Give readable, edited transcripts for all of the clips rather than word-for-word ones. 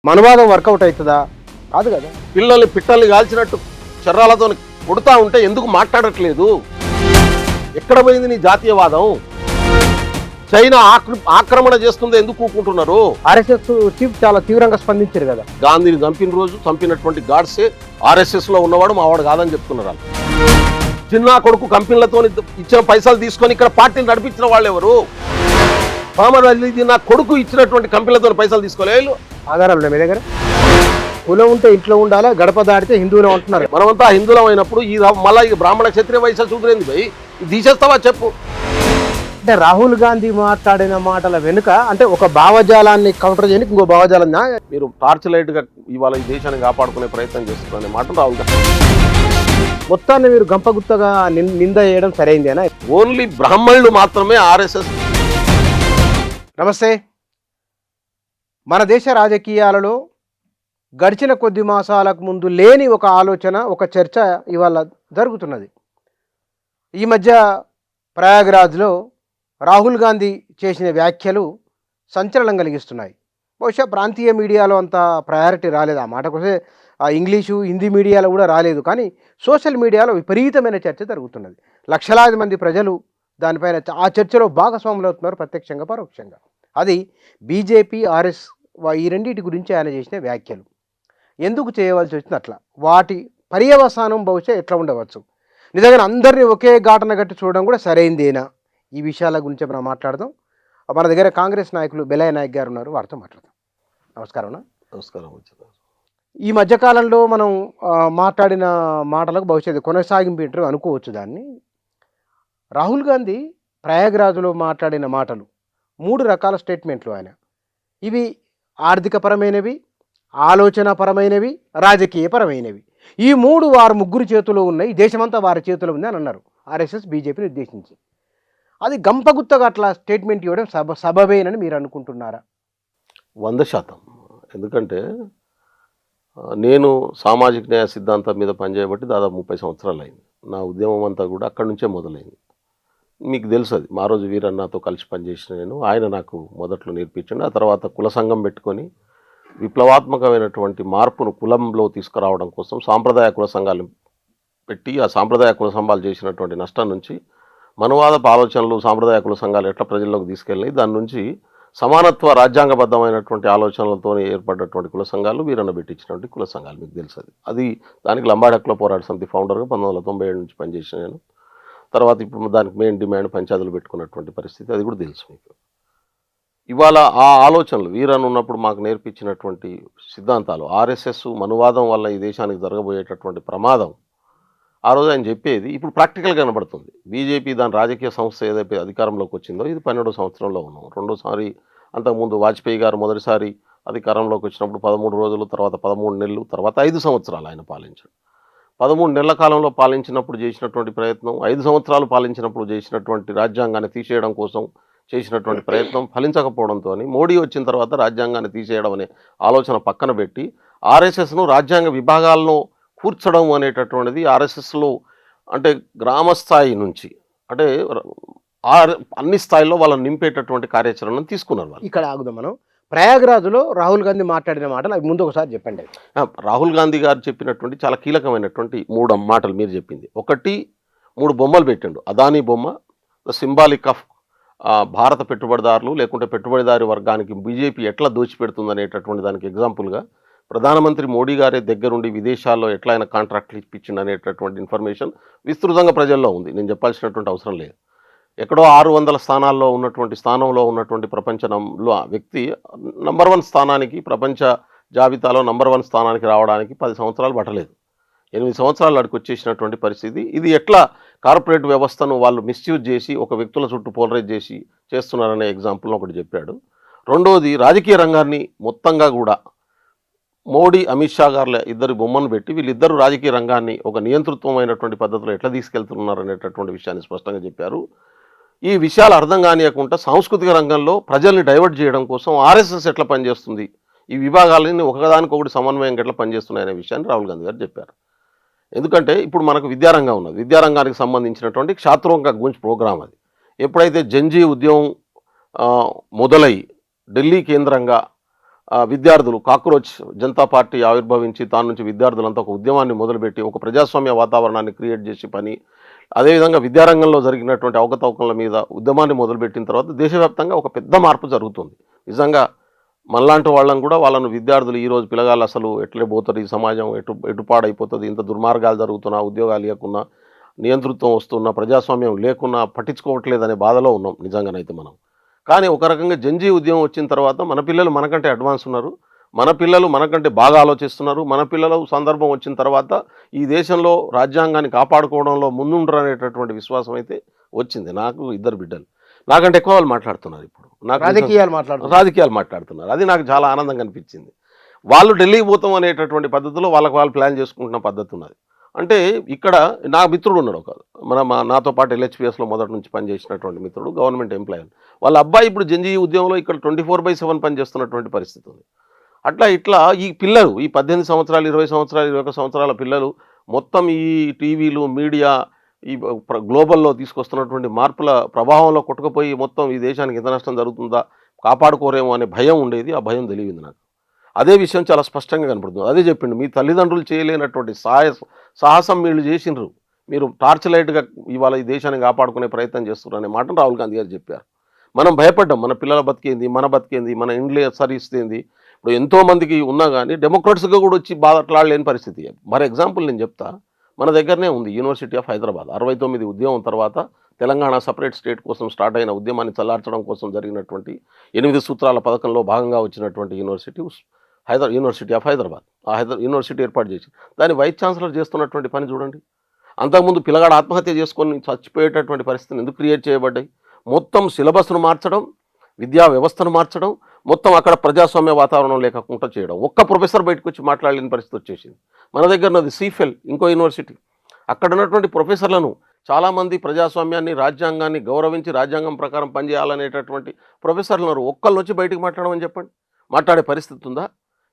మనవాదం work out అవుతుందా? కాదు కదా. పిల్లల్ని పిట్టల్ని కాల్చినట్టు చర్రాలతో కొడుతూ ఉంటే ఎందుకు మాట్లాడట్లేదు? ఎక్కడ పోయింది నీ జాతీయవాదం? చైనా ఆక్రమణ చేస్తుందో ఎందుకు కూకుంటున్నారు? ఆర్ఎస్ఎస్ చీఫ్ చాలా తీవ్రంగా స్పందించారు కదా. గాంధీని చంపిన రోజు చంపినటువంటి గాడ్సే ఆర్ఎస్ఎస్ లో ఉన్నవాడు మావాడు కాదని చెప్తున్నారు. చిన్న కొడుకు కంపెనీలతో ఇచ్చిన పైసలు తీసుకొని ఇక్కడ పార్టీని నడిపించిన వాళ్ళు ఎవరు? మహమ్మద్ అలీ నా కొడుకు ఇచ్చినటువంటి కంపెనీలతో పైసలు తీసుకోలేదు. ఆధారాలు ఉన్నాయి మీ దగ్గర? కులం ఉంటే ఇంట్లో ఉండాలా, గడప దాడితే హిందువులు ఉంటున్నారు. మనమంతా హిందువులం అయినప్పుడు ఈ మళ్ళీ బ్రాహ్మణ క్షత్రియ వైశ్య చూడలేదు భయ్, తీసేస్తావా చెప్పు. అంటే రాహుల్ గాంధీ మాట్లాడిన మాటల వెనుక అంటే ఒక భావజాలాన్ని కౌంటర్ చేయడానికి ఇంకో భావజాలం. మీరు టార్చ్ లైట్ గా ఇవాళ ఈ దేశాన్ని కాపాడుకునే ప్రయత్నం చేస్తున్నారనే మాట రాహుల్ గాంధీ. మొత్తాన్ని మీరు గంపగుత్తగా నింద చేయడం సరైందేనా? ఓన్లీ బ్రాహ్మణులు మాత్రమే ఆర్ఎస్ఎస్. నమస్తే. మన దేశ రాజకీయాలలో గడిచిన కొద్ది మాసాలకు ముందు లేని ఒక ఆలోచన, ఒక చర్చ ఇవాళ జరుగుతున్నది. ఈ మధ్య ప్రయాగ్రాజ్లో రాహుల్ గాంధీ చేసిన వ్యాఖ్యలు సంచలనం కలిగిస్తున్నాయి. బహుశా ప్రాంతీయ మీడియాలో అంత ప్రయారిటీ రాలేదు ఆ మాటకొస్తే, ఇంగ్లీషు హిందీ మీడియాలో కూడా రాలేదు. కానీ సోషల్ మీడియాలో విపరీతమైన చర్చ జరుగుతున్నది. లక్షలాది మంది ప్రజలు దానిపైన ఆ చర్చలో భాగస్వాములు అవుతున్నారు, ప్రత్యక్షంగా పరోక్షంగా. అది బీజేపీ, ఆర్ఎస్ ఈ రెండింటి గురించి ఆయన చేసిన వ్యాఖ్యలు. ఎందుకు చేయవలసి వచ్చింది అట్లా, వాటి పర్యవసానం బహుశా ఎట్లా ఉండవచ్చు, నిజంగా అందరినీ ఒకే ఘాటన గట్టి చూడడం కూడా సరైందేనా? ఈ విషయాల గురించి మనం మాట్లాడదాం. మన దగ్గర కాంగ్రెస్ నాయకులు బెలయ్య నాయక్ గారు ఉన్నారు, వారితో మాట్లాడదాం. నమస్కారం. నమస్కారం. ఈ మధ్యకాలంలో మనం మాట్లాడిన మాటలకు భవిష్యత్తు కొనసాగింపు ఇంటర్వ్యూ అనుకోవచ్చు దాన్ని. రాహుల్ గాంధీ ప్రయాగ్రాజ్లో మాట్లాడిన మాటలు 3 రకాల స్టేట్మెంట్లు ఆయన. ఇవి ఆర్థికపరమైనవి, ఆలోచనపరమైనవి, రాజకీయపరమైనవి. ఈ 3 వారు ముగ్గురు చేతిలో ఉన్నాయి, దేశమంతా వారి చేతిలో ఉంది అని అన్నారు ఆర్ఎస్ఎస్ బీజేపీని ఉద్దేశించి. అది గంపగుత్తగా అట్లా స్టేట్మెంట్ ఇవ్వడం సబబేనని మీరు అనుకుంటున్నారా? 100%. ఎందుకంటే నేను సామాజిక న్యాయ సిద్ధాంతం మీద పనిచేయబట్టి దాదాపు 30 సంవత్సరాలు అయింది. నా ఉద్యమం అంతా కూడా అక్కడి నుంచే మొదలైంది. మీకు తెలుసు, అది మా రోజు వీరన్నతో కలిసి పనిచేసిన నేను. ఆయన నాకు మొదట్లో నేర్పించండి. ఆ తర్వాత కుల సంఘం పెట్టుకొని విప్లవాత్మకమైనటువంటి మార్పును కులంలో తీసుకురావడం కోసం సాంప్రదాయ కుల సంఘాలు పెట్టి, ఆ సాంప్రదాయ కుల సంఘాలు చేసినటువంటి నష్టం నుంచి మనువాదపు ఆలోచనలు సాంప్రదాయ కుల సంఘాలు ఎట్లా ప్రజల్లోకి తీసుకెళ్ళినాయి, దాని నుంచి సమానత్వ రాజ్యాంగబద్ధమైనటువంటి ఆలోచనలతో ఏర్పడినటువంటి కుల సంఘాలు వీరన్న పెట్టించినటువంటి కుల సంఘాలు. మీకు తెలుసు అది దానికి లంబాడి హక్కుల పోరాట సమితి ఫౌండర్గా 1997 నుంచి పనిచేసిన నేను. తర్వాత ఇప్పుడు దానికి మెయిన్ డిమాండ్ పంచాయతీలు పెట్టుకున్నటువంటి పరిస్థితి, అది కూడా తెలుసు మీకు. ఇవాళ ఆ ఆలోచనలు వీరన్న ఉన్నప్పుడు మాకు నేర్పించినటువంటి సిద్ధాంతాలు, ఆర్ఎస్ఎస్ మనువాదం వల్ల ఈ దేశానికి జరగబోయేటటువంటి ప్రమాదం ఆ రోజు ఆయన చెప్పేది ఇప్పుడు ప్రాక్టికల్గా కనబడుతుంది. బీజేపీ దాని రాజకీయ సంస్థ ఏదైతే అధికారంలోకి వచ్చిందో ఇది 12వ సంవత్సరంలో ఉన్నాం. రెండోసారి అంతకుముందు వాజ్పేయి గారు మొదటిసారి అధికారంలోకి వచ్చినప్పుడు 13 రోజులు, తర్వాత 13 నెలలు, తర్వాత 5 సంవత్సరాలు ఆయన పాలించాడు. 13 నెలల కాలంలో పాలించినప్పుడు చేసినటువంటి ప్రయత్నం, 5 సంవత్సరాలు పాలించినప్పుడు చేసినటువంటి రాజ్యాంగాన్ని తీసేయడం కోసం చేసినటువంటి ప్రయత్నం ఫలించకపోవడంతో మోడీ వచ్చిన తర్వాత రాజ్యాంగాన్ని తీసేయడం అనే ఆలోచన పక్కన పెట్టి ఆర్ఎస్ఎస్ను రాజ్యాంగ విభాగాలను కూర్చడం అనేటటువంటిది ఆర్ఎస్ఎస్లో అంటే గ్రామస్థాయి నుంచి అంటే అన్ని స్థాయిలో వాళ్ళని నింపేటటువంటి కార్యాచరణను తీసుకున్నారు వాళ్ళు. ఇక్కడ ఆగుదాం మనం. ప్రయాగ్రాజ్లో రాహుల్ గాంధీ మాట్లాడిన మాటలు అవి ముందు ఒకసారి చెప్పండి. రాహుల్ గాంధీ గారు చెప్పినటువంటి చాలా కీలకమైనటువంటి 3 మాటలు మీరు చెప్పింది. ఒకటి, 3 బొమ్మలు పెట్టండు. అదానీ బొమ్మ, ద సింబాలిక్ ఆఫ్ భారత పెట్టుబడిదారులు లేకుంటే పెట్టుబడిదారి వర్గానికి బీజేపీ ఎట్లా దోచిపెడుతుందనేటటువంటి దానికి ఎగ్జాంపుల్గా ప్రధానమంత్రి మోడీ గారే దగ్గరుండి విదేశాల్లో ఎట్లా ఆయన కాంట్రాక్ట్లు ఇప్పించింది అనేటటువంటి ఇన్ఫర్మేషన్ విస్తృతంగా ప్రజల్లో ఉంది. నేను చెప్పాల్సినటువంటి అవసరం లేదు. ఎక్కడో 600 స్థానాల్లో ఉన్నటువంటి స్థానంలో ఉన్నటువంటి ప్రపంచంలో ఆ వ్యక్తి నంబర్ 1 స్థానానికి, ప్రపంచ జాబితాలో నంబర్ 1 స్థానానికి రావడానికి 10 సంవత్సరాలు పట్టలేదు. 8 సంవత్సరాలు అడికి వచ్చేసినటువంటి పరిస్థితి. ఇది ఎట్లా కార్పొరేట్ వ్యవస్థను వాళ్ళు మిస్యూజ్ చేసి ఒక వ్యక్తుల చుట్టూ పోలరైజ్ చేసి చేస్తున్నారనే ఎగ్జాంపుల్ని ఒకటి చెప్పాడు. రెండోది, రాజకీయ రంగాన్ని మొత్తంగా కూడా మోడీ, అమిత్ షా గారుల ఇద్దరు బొమ్మను పెట్టి వీళ్ళిద్దరూ రాజకీయ రంగాన్ని ఒక నియంతృత్వమైనటువంటి పద్ధతిలో ఎట్లా తీసుకెళ్తున్నారు అనేటటువంటి విషయాన్ని స్పష్టంగా చెప్పారు. ఈ విషయాలు అర్థం కానియకుండా సాంస్కృతిక రంగంలో ప్రజల్ని డైవర్ట్ చేయడం కోసం ఆర్ఎస్ఎస్ ఎట్లా పనిచేస్తుంది, ఈ విభాగాలని ఒకదానికొకటి సమన్వయం ఎట్లా పనిచేస్తున్నాయనే విషయాన్ని రాహుల్ గాంధీ గారు చెప్పారు. ఎందుకంటే ఇప్పుడు మనకు విద్యారంగం ఉన్నది, విద్యారంగానికి సంబంధించినటువంటి క్షాత్రోంక గుంజ్ ప్రోగ్రాం అది. ఎప్పుడైతే జంజీ ఉద్యమం మొదలై ఢిల్లీ కేంద్రంగా విద్యార్థులు కాక్రోచ్ జనతా పార్టీ ఆవిర్భవించి దాని నుంచి విద్యార్థులంతా ఒక ఉద్యమాన్ని మొదలుపెట్టి ఒక ప్రజాస్వామ్య వాతావరణాన్ని క్రియేట్ చేసి పని, అదేవిధంగా విద్యారంగంలో జరిగినటువంటి అవకతవకల మీద ఉద్యమాన్ని మొదలుపెట్టిన తర్వాత దేశవ్యాప్తంగా ఒక పెద్ద మార్పు జరుగుతుంది. నిజంగా మనలాంటి వాళ్ళని కూడా వాళ్ళను విద్యార్థులు ఈరోజు పిల్లగాళ్ళు అసలు ఎట్లే పోతుంది, ఈ సమాజం ఎటుపాడైపోతుంది, ఇంత దుర్మార్గాలు జరుగుతున్నా, ఉద్యోగాలు లేకున్నా, నియంతృత్వం వస్తున్నా, ప్రజాస్వామ్యం లేకున్నా పట్టించుకోవట్లేదనే బాధలో ఉన్నాం నిజంగానైతే మనం. కానీ ఒక రకంగా జంజీ ఉద్యమం వచ్చిన తర్వాత మన పిల్లలు మనకంటే అడ్వాన్స్ ఉన్నారు, మన పిల్లలు మనకంటే బాగా ఆలోచిస్తున్నారు, మన పిల్లలు సందర్భం వచ్చిన తర్వాత ఈ దేశంలో రాజ్యాంగాన్ని కాపాడుకోవడంలో ముందుండరు అనేటటువంటి విశ్వాసం అయితే వచ్చింది. నాకు ఇద్దరు బిడ్డలు, నాకంటే ఎక్కువ వాళ్ళు మాట్లాడుతున్నారు. ఇప్పుడు నాకు రాజకీయాలు మాట్లాడుతున్నారు. అది నాకు చాలా ఆనందంగా అనిపించింది. వాళ్ళు ఢిల్లీకి పోతాం అనేటటువంటి పద్ధతిలో వాళ్ళకి వాళ్ళు ప్లాన్ చేసుకుంటున్న పద్ధతి ఉన్నది. అంటే ఇక్కడ నా మిత్రుడు ఉన్నాడు ఒక, నాతో పాటు LHPSలో మొదటి నుంచి పనిచేసినటువంటి మిత్రుడు, గవర్నమెంట్ ఎంప్లాయీ. వాళ్ళ అబ్బాయి ఇప్పుడు జంజీ ఉద్యమంలో ఇక్కడ 24/7 పనిచేస్తున్నటువంటి పరిస్థితి ఉంది. ఇట్లా ఈ పిల్లలు, ఈ 18 సంవత్సరాలు, 20 సంవత్సరాలు, 21 సంవత్సరాల పిల్లలు మొత్తం ఈ టీవీలు, మీడియా, ఈ గ్లోబల్లో తీసుకొస్తున్నటువంటి మార్పుల ప్రభావంలో కొట్టుకుపోయి మొత్తం ఈ దేశానికి ఎంత నష్టం జరుగుతుందా, కాపాడుకోరేమో అనే భయం ఉండేది. ఆ భయం తెలియదు నాకు. అదే విషయం చాలా స్పష్టంగా కనపడుతుంది. అదే చెప్పిండు, మీ తల్లిదండ్రులు చేయలేనటువంటి సాహసం వీళ్ళు చేసినారు, మీరు టార్చ్ లైట్గా ఇవాళ ఈ దేశాన్ని కాపాడుకునే ప్రయత్నం చేస్తున్నారు అనే మాట రాహుల్ గాంధీ గారు చెప్పారు. మనం భయపడ్డాం, మన పిల్లల బతికేంది, మన బతికేంది, మన ఇండ్లే సర్వీస్ ఏంది. ఇప్పుడు ఎంతోమందికి ఉన్నా కానీ డెమోక్రాట్స్గా కూడా వచ్చి బాధట్లాడలేని పరిస్థితి. మరి ఎగ్జాంపుల్ నేను చెప్తా, మన దగ్గరనే ఉంది యూనివర్సిటీ ఆఫ్ హైదరాబాద్. 69 ఉద్యమం తర్వాత తెలంగాణ సపరేట్ స్టేట్ కోసం స్టార్ట్ అయిన ఉద్యమాన్ని చల్లార్చడం కోసం జరిగినటువంటి 8 సూత్రాల పథకంలో భాగంగా వచ్చినటువంటి యూనివర్సిటీ ఆఫ్ హైదరాబాద్. ఆ యూనివర్సిటీ ఏర్పాటు చేసి దాని వైస్ ఛాన్సలర్ చేస్తున్నటువంటి పని చూడండి. అంతకుముందు పిల్లగాడు ఆత్మహత్య చేసుకొని చచ్చిపోయేటటువంటి పరిస్థితిని ఎందుకు క్రియేట్ చేయబడ్డాయి? మొత్తం సిలబస్ను మార్చడం, విద్యా వ్యవస్థను మార్చడం, మొత్తం అక్కడ ప్రజాస్వామ్య వాతావరణం లేకుండా చేయడం. ఒక్క ప్రొఫెసర్ బయటకు వచ్చి మాట్లాడలేని పరిస్థితి వచ్చేసింది. మన దగ్గర ఉన్నది CFEL, ఇంకో యూనివర్సిటీ. అక్కడ ఉన్నటువంటి ప్రొఫెసర్లను చాలామంది ప్రజాస్వామ్యాన్ని, రాజ్యాంగాన్ని గౌరవించి రాజ్యాంగం ప్రకారం పనిచేయాలనేటటువంటి ప్రొఫెసర్లు ఉన్నారు. ఒక్కళ్ళు వచ్చి బయటకు మాట్లాడమని చెప్పండి, మాట్లాడే పరిస్థితి ఉందా?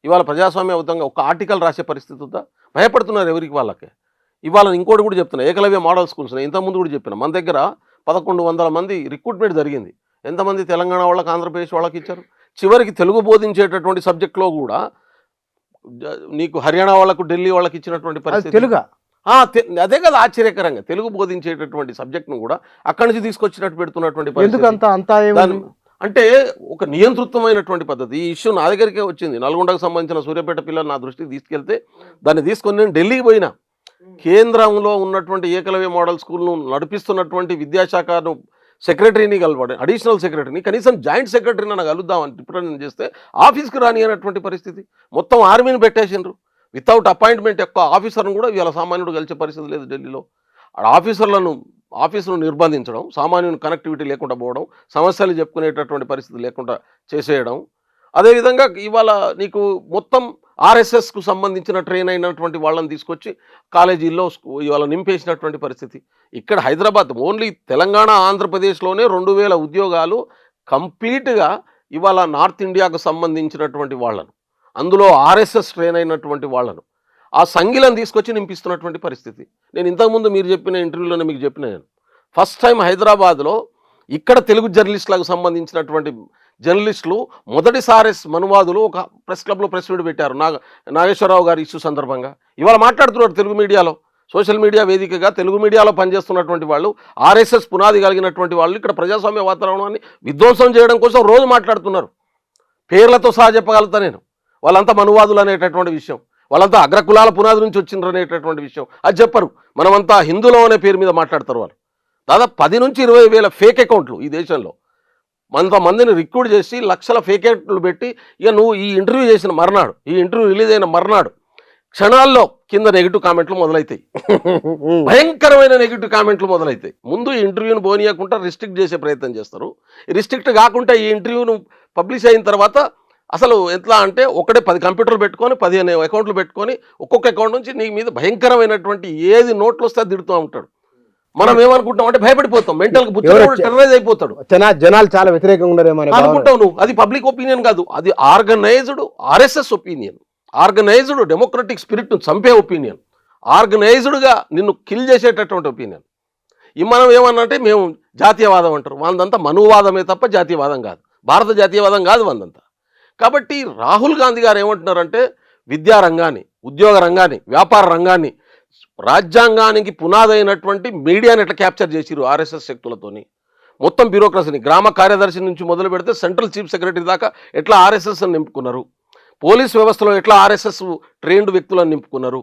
ఇవాళ ప్రజాస్వామ్యయుతంగా ఒక ఆర్టికల్ రాసే పరిస్థితి ఉందా? భయపడుతున్నారు ఎవరికి వాళ్ళకే. ఇవాళ ఇంకోటి కూడా చెప్తున్నా, ఏకలవ్య మోడల్ స్కూల్స్ ఇంతకుముందు కూడా చెప్పిన, మన దగ్గర 1100 మంది రిక్రూట్మెంట్ జరిగింది. ఎంతమంది తెలంగాణ వాళ్ళకి, ఆంధ్రప్రదేశ్ వాళ్ళకి ఇచ్చారు? చివరికి తెలుగు బోధించేటటువంటి సబ్జెక్ట్లో కూడా నీకు హర్యానా వాళ్ళకు, ఢిల్లీ వాళ్ళకి ఇచ్చినటువంటి పరిస్థితి. తెలుగు అదే కదా ఆశ్చర్యకరంగా, తెలుగు బోధించేటటువంటి సబ్జెక్ట్ను కూడా అక్కడి నుంచి తీసుకొచ్చినట్టు పెడుతున్నటువంటి పరిస్థితి. అంటే ఒక నియంతృత్వమైనటువంటి పద్ధతి. ఈ ఇష్యూ నా దగ్గరికే వచ్చింది. నల్గొండకు సంబంధించిన సూర్యాపేట పిల్లలు నా దృష్టికి తీసుకెళ్తే దాన్ని తీసుకొని నేను ఢిల్లీకి పోయినా. కేంద్రంలో ఉన్నటువంటి ఏకలవ్య మోడల్ స్కూల్ను నడిపిస్తున్నటువంటి విద్యాశాఖను సెక్రటరీని కలవడం, అడిషనల్ సెక్రటరీని, కనీసం జాయింట్ సెక్రటరీని నన్ను కలుద్దామని రిప్రజెంట్ చేస్తే ఆఫీస్కి రాని అనేటువంటి పరిస్థితి. మొత్తం ఆర్మీని పెట్టేసిండ్రు. వితౌట్ అపాయింట్మెంట్ యొక్క ఆఫీసర్ను కూడా ఇవాళ సామాన్యుడు కలిసే పరిస్థితి లేదు ఢిల్లీలో. ఆఫీసును నిర్బంధించడం, సామాన్యుని కనెక్టివిటీ లేకుండా పోవడం, సమస్యలు చెప్పుకునేటటువంటి పరిస్థితి లేకుండా చేసేయడం. అదేవిధంగా ఇవాళ నీకు మొత్తం RSSకు సంబంధించిన ట్రైన్ అయినటువంటి వాళ్ళని తీసుకొచ్చి కాలేజీల్లో ఇవాళ నింపేసినటువంటి పరిస్థితి. ఇక్కడ హైదరాబాద్, ఓన్లీ తెలంగాణ, ఆంధ్రప్రదేశ్లోనే 2000 ఉద్యోగాలు కంప్లీట్గా ఇవాళ నార్త్ ఇండియాకు సంబంధించినటువంటి వాళ్ళను, అందులో RSS ట్రైన్ అయినటువంటి వాళ్ళను ఆ సంఘీలను తీసుకొచ్చి నింపిస్తున్నటువంటి పరిస్థితి. నేను ఇంతకుముందు మీరు చెప్పిన ఇంటర్వ్యూలోనే మీకు చెప్పిన, నేను ఫస్ట్ టైం హైదరాబాద్లో ఇక్కడ తెలుగు జర్నలిస్టులకు సంబంధించినటువంటి జర్నలిస్టులు మొదటిసారి మనువాదులు ఒక ప్రెస్ క్లబ్లో ప్రెస్ మీట్ పెట్టారు నాగేశ్వరరావు గారి ఇష్యూ సందర్భంగా. ఇవాళ మాట్లాడుతున్నారు తెలుగు మీడియాలో, సోషల్ మీడియా వేదికగా తెలుగు మీడియాలో పనిచేస్తున్నటువంటి వాళ్ళు, RSS పునాది కలిగినటువంటి వాళ్ళు ఇక్కడ ప్రజాస్వామ్య వాతావరణాన్ని విధ్వంసం చేయడం కోసం రోజు మాట్లాడుతున్నారు. పేర్లతో సహా చెప్పగలుగుతా నేను. వాళ్ళంతా మనువాదులు అనేటటువంటి విషయం, వాళ్ళంతా అగ్రకులాల పునాది నుంచి వచ్చిండ్రు అనేటటువంటి విషయం అది చెప్పరు. మనమంతా హిందువులు అనే పేరు మీద మాట్లాడతారు వాళ్ళు. దాదాపు 10 నుంచి 20 వేల ఫేక్ అకౌంట్లు ఈ దేశంలో. మందిని రిక్రూట్ చేసి లక్షల ఫేక్ అకౌంట్లు పెట్టి, ఇక నువ్వు ఈ ఇంటర్వ్యూ చేసిన మర్నాడు, ఈ ఇంటర్వ్యూ రిలీజ్ అయిన మర్నాడు క్షణాల్లో కింద నెగిటివ్ కామెంట్లు మొదలవుతాయి. భయంకరమైన నెగిటివ్ కామెంట్లు మొదలవుతాయి. ముందు ఈ ఇంటర్వ్యూను పోనీయకుండా రిస్ట్రిక్ట్ చేసే ప్రయత్నం చేస్తారు. రిస్ట్రిక్ట్ కాకుండా ఈ ఇంటర్వ్యూను పబ్లిష్ అయిన తర్వాత అసలు ఎట్లా అంటే ఒకటే 10 కంప్యూటర్లు పెట్టుకొని 15 అకౌంట్లు పెట్టుకొని ఒక్కొక్క అకౌంట్ నుంచి నీ మీద భయంకరమైనటువంటి ఏది నోట్లు వస్తే తిడుతూ ఉంటాడు. మనం ఏమనుకుంటాం అంటే భయపడిపోతాం, మెంటల్గా టెర్రరైజ్ అయిపోతాడు. జనాలు చాలా వ్యతిరేకంగా ఉన్నారేమో అనుకుంటావు నువ్వు. అది పబ్లిక్ ఒపీనియన్ కాదు, అది organised RSS opinion, organised democratic స్పిరిట్ను చంపే ఒపీనియన్, ఆర్గనైజ్డ్గా నిన్ను కిల్ చేసేటటువంటి ఒపీనియన్. మనం ఏమన్నంటే మేము జాతీయవాదం అంటారు. వాళ్ళంతా మనువాదమే తప్ప జాతీయవాదం కాదు, భారత జాతీయవాదం కాదు వాళ్ళంతా. కాబట్టి రాహుల్ గాంధీ గారు ఏమంటున్నారంటే విద్యారంగాన్ని, ఉద్యోగ రంగాన్ని, వ్యాపార రంగాన్ని, రాజ్యాంగానికి పునాదైనటువంటి మీడియాని ఎట్లా క్యాప్చర్ చేసిరు ఆర్ఎస్ఎస్ శక్తులతోని, మొత్తం బ్యూరోక్రసీని గ్రామ కార్యదర్శి నుంచి మొదలు పెడితే సెంట్రల్ చీఫ్ సెక్రటరీ దాకా ఎట్లా ఆర్ఎస్ఎస్ అని నింపుకున్నారు, పోలీస్ వ్యవస్థలో ఎట్లా ఆర్ఎస్ఎస్ ట్రైన్డ్ వ్యక్తులను నింపుకున్నారు,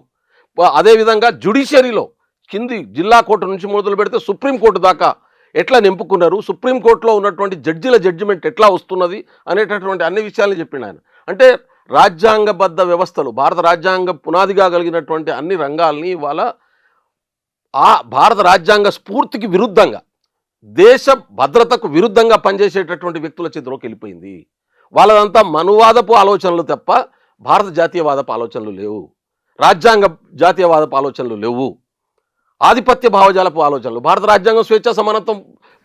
అదేవిధంగా జ్యుడిషియరీలో కింది జిల్లా కోర్టు నుంచి మొదలు పెడితే సుప్రీంకోర్టు దాకా ఎట్లా నింపుకున్నారు, సుప్రీంకోర్టులో ఉన్నటువంటి జడ్జిల జడ్జిమెంట్ ఎట్లా వస్తున్నది అనేటటువంటి అన్ని విషయాలు చెప్పిండు ఆయన. అంటే రాజ్యాంగబద్ధ వ్యవస్థలు, భారత రాజ్యాంగ పునాదిగా కలిగినటువంటి అన్ని రంగాల్ని ఇవాళ ఆ భారత రాజ్యాంగ స్ఫూర్తికి విరుద్ధంగా, దేశ భద్రతకు విరుద్ధంగా పనిచేసేటటువంటి వ్యక్తుల చేతిలోకి వెళ్ళిపోయింది. వాళ్ళదంతా మనువాదపు ఆలోచనలు తప్ప భారత జాతీయవాదపు ఆలోచనలు లేవు, రాజ్యాంగ జాతీయవాదపు ఆలోచనలు లేవు, ఆధిపత్య భావజాలపు ఆలోచనలు. భారత రాజ్యాంగం స్వేచ్ఛ సమానత్వం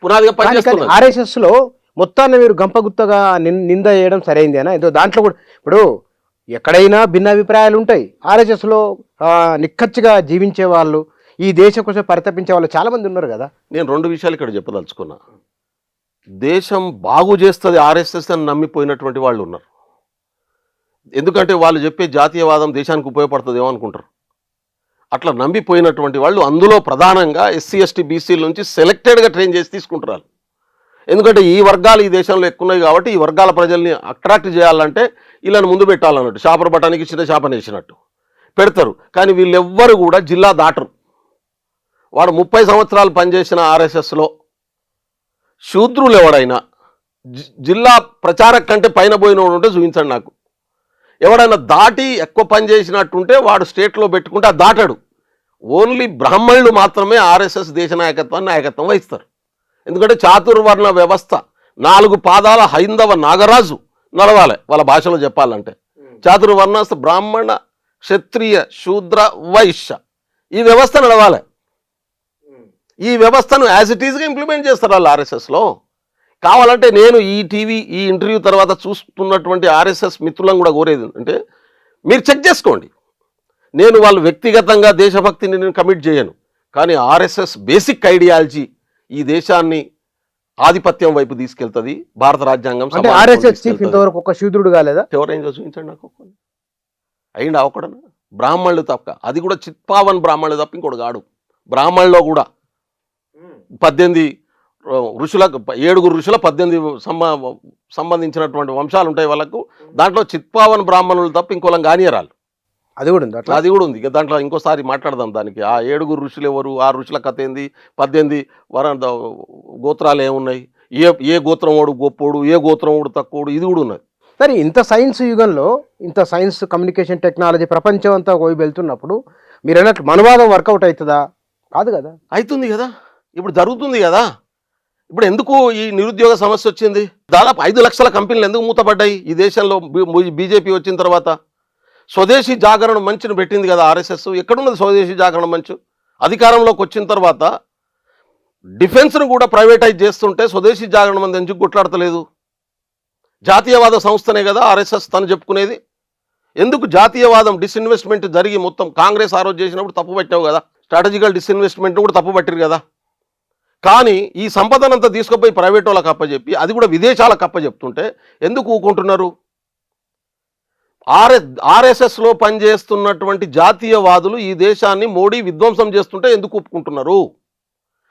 పునాదిగా పనిచేస్తుంది. ఆర్ఎస్ఎస్ లో మొత్తాన్ని మీరు గంపగుత్తగా నింద చేయడం సరైందేనా? ఏదో దాంట్లో కూడా ఇప్పుడు ఎక్కడైనా భిన్నాభిప్రాయాలు ఉంటాయి. ఆర్ఎస్ఎస్ లో నిక్కచ్చిగా జీవించే వాళ్ళు, ఈ దేశం కోసం పరితపించే వాళ్ళు చాలా మంది ఉన్నారు కదా. నేను రెండు విషయాలు ఇక్కడ చెప్పదలుచుకున్నా. దేశం బాగు చేస్తుంది ఆర్ఎస్ఎస్ అని నమ్మిపోయినటువంటి వాళ్ళు ఉన్నారు. ఎందుకంటే వాళ్ళు చెప్పే జాతీయవాదం దేశానికి ఉపయోగపడుతుంది ఏమనుకుంటారు. అట్లా నమ్మిపోయినటువంటి వాళ్ళు అందులో ప్రధానంగా ఎస్సీ ఎస్టీ బీసీల నుంచి సెలెక్టెడ్గా ట్రైన్ చేసి తీసుకుంటారు. ఎందుకంటే ఈ వర్గాలు ఈ దేశంలో ఎక్కువ ఉన్నాయి కాబట్టి ఈ వర్గాల ప్రజల్ని అట్రాక్ట్ చేయాలంటే వీళ్ళని ముందు పెట్టాలన్నట్టు, షాపర్ బటానికి చిన్న షాపని వేసినట్టు పెడతారు. కానీ వీళ్ళెవ్వరు కూడా జిల్లా దాటరు. వాడు 30 సంవత్సరాలు పనిచేసిన ఆర్ఎస్ఎస్లో శూద్రులు ఎవడైనా జిల్లా ప్రచారక కంటే పైన పోయినోడు ఉంటే చూపించండి నాకు. ఎవడైనా దాటి ఎక్కువ పని చేసినట్టుంటే వాడు స్టేట్లో పెట్టుకుంటే ఆ దాటాడు. ఓన్లీ బ్రాహ్మణులు మాత్రమే ఆర్ఎస్ఎస్ దేశ నాయకత్వం వహిస్తారు. ఎందుకంటే చాతుర్వర్ణ వ్యవస్థ, 4 పాదాల హైందవ నాగరాజు నడవాలి వాళ్ళ భాషలో చెప్పాలంటే. చాతుర్వర్ణ బ్రాహ్మణ, క్షత్రియ, శూద్ర, వైశ్య ఈ వ్యవస్థ నడవాలి. ఈ వ్యవస్థను యాజ్ ఇట్ ఈజ్గా ఇంప్లిమెంట్ చేస్తారు వాళ్ళు ఆర్ఎస్ఎస్లో. కావాలంటే నేను ఈ ఇంటర్వ్యూ తర్వాత చూస్తున్నటువంటి ఆర్ఎస్ఎస్ మిత్రులను కూడా కోరేది అంటే మీరు చెక్ చేసుకోండి. నేను వాళ్ళు వ్యక్తిగతంగా దేశభక్తిని నేను కమిట్ చేయను, కానీ ఆర్ఎస్ఎస్ బేసిక్ ఐడియాలజీ ఈ దేశాన్ని ఆధిపత్యం వైపు తీసుకెళ్తుంది. భారత రాజ్యాంగం ఆర్ఎస్ఎస్ చీఫ్ ఇంతవరకు ఒక శూద్రుడు కాలేదా? ఎవరైనా చూపించండి నాకు. అయింది అవకడనా? బ్రాహ్మణులు తప్ప, అది కూడా చిత్పావన్ బ్రాహ్మణులు తప్ప ఇంకోటి గాడు. బ్రాహ్మణులో కూడా 18 ఋషులకు 7 ఋషుల 18 సంబంధించినటువంటి వంశాలు ఉంటాయి వాళ్ళకు. దాంట్లో చిత్పావన్ బ్రాహ్మణులు తప్ప ఇంకోలం గానియరాలు. అది కూడా ఉంది. ఇక దాంట్లో ఇంకోసారి మాట్లాడదాం దానికి. ఆ 7 ఋషులు ఎవరు, ఆ ఋషుల కథ ఏంది, 18 గోత్రాలు ఏమున్నాయి, ఏ గోత్రం వాడు గొప్పోడు, ఏ గోత్రం వాడు తక్కువడు, ఇది కూడా ఉన్నది. సరే, ఇంత సైన్స్ యుగంలో, ఇంత సైన్స్ కమ్యూనికేషన్ టెక్నాలజీ ప్రపంచం అంతా పోయి వెళ్తున్నప్పుడు మీరు అన్నట్లు మనువాదం వర్కౌట్ అవుతుందా? కాదు కదా. అవుతుంది కదా, ఇప్పుడు జరుగుతుంది కదా. ఇప్పుడు ఎందుకు ఈ నిరుద్యోగ సమస్య వచ్చింది? దాదాపు 5 లక్షల కంపెనీలు ఎందుకు మూతపడ్డాయి ఈ దేశంలో బీజేపీ వచ్చిన తర్వాత? స్వదేశీ జాగరణ మంచును పెట్టింది కదా ఆర్ఎస్ఎస్. ఎక్కడున్నది స్వదేశీ జాగరణ మంచు? అధికారంలోకి వచ్చిన తర్వాత డిఫెన్స్ను కూడా ప్రైవేటైజ్ చేస్తుంటే స్వదేశీ జాగరణ మంది ఎందుకు కొట్లాడతలేదు? జాతీయవాద సంస్థనే కదా ఆర్ఎస్ఎస్ తను చెప్పుకునేది. ఎందుకు జాతీయవాదం డిస్ఇన్వెస్ట్మెంట్ జరిగి మొత్తం కాంగ్రెస్ ఆ రోజు చేసినప్పుడు తప్పు పట్టావు కదా, స్ట్రాటజికల్ డిస్ఇన్వెస్ట్మెంట్ కూడా తప్పు పట్టిరు కదా. కానీ ఈ సంపదనంతా తీసుకుపోయి ప్రైవేట్ వాళ్ళకి అప్పచెప్పి అది కూడా విదేశాలకు అప్పచెప్తుంటే ఎందుకు ఊకుంటున్నారు? ఆర్ఎస్ఎస్లో పనిచేస్తున్నటువంటి జాతీయవాదులు ఈ దేశాన్ని మోడీ విధ్వంసం చేస్తుంటే ఎందుకు ఒప్పుకుంటున్నారు?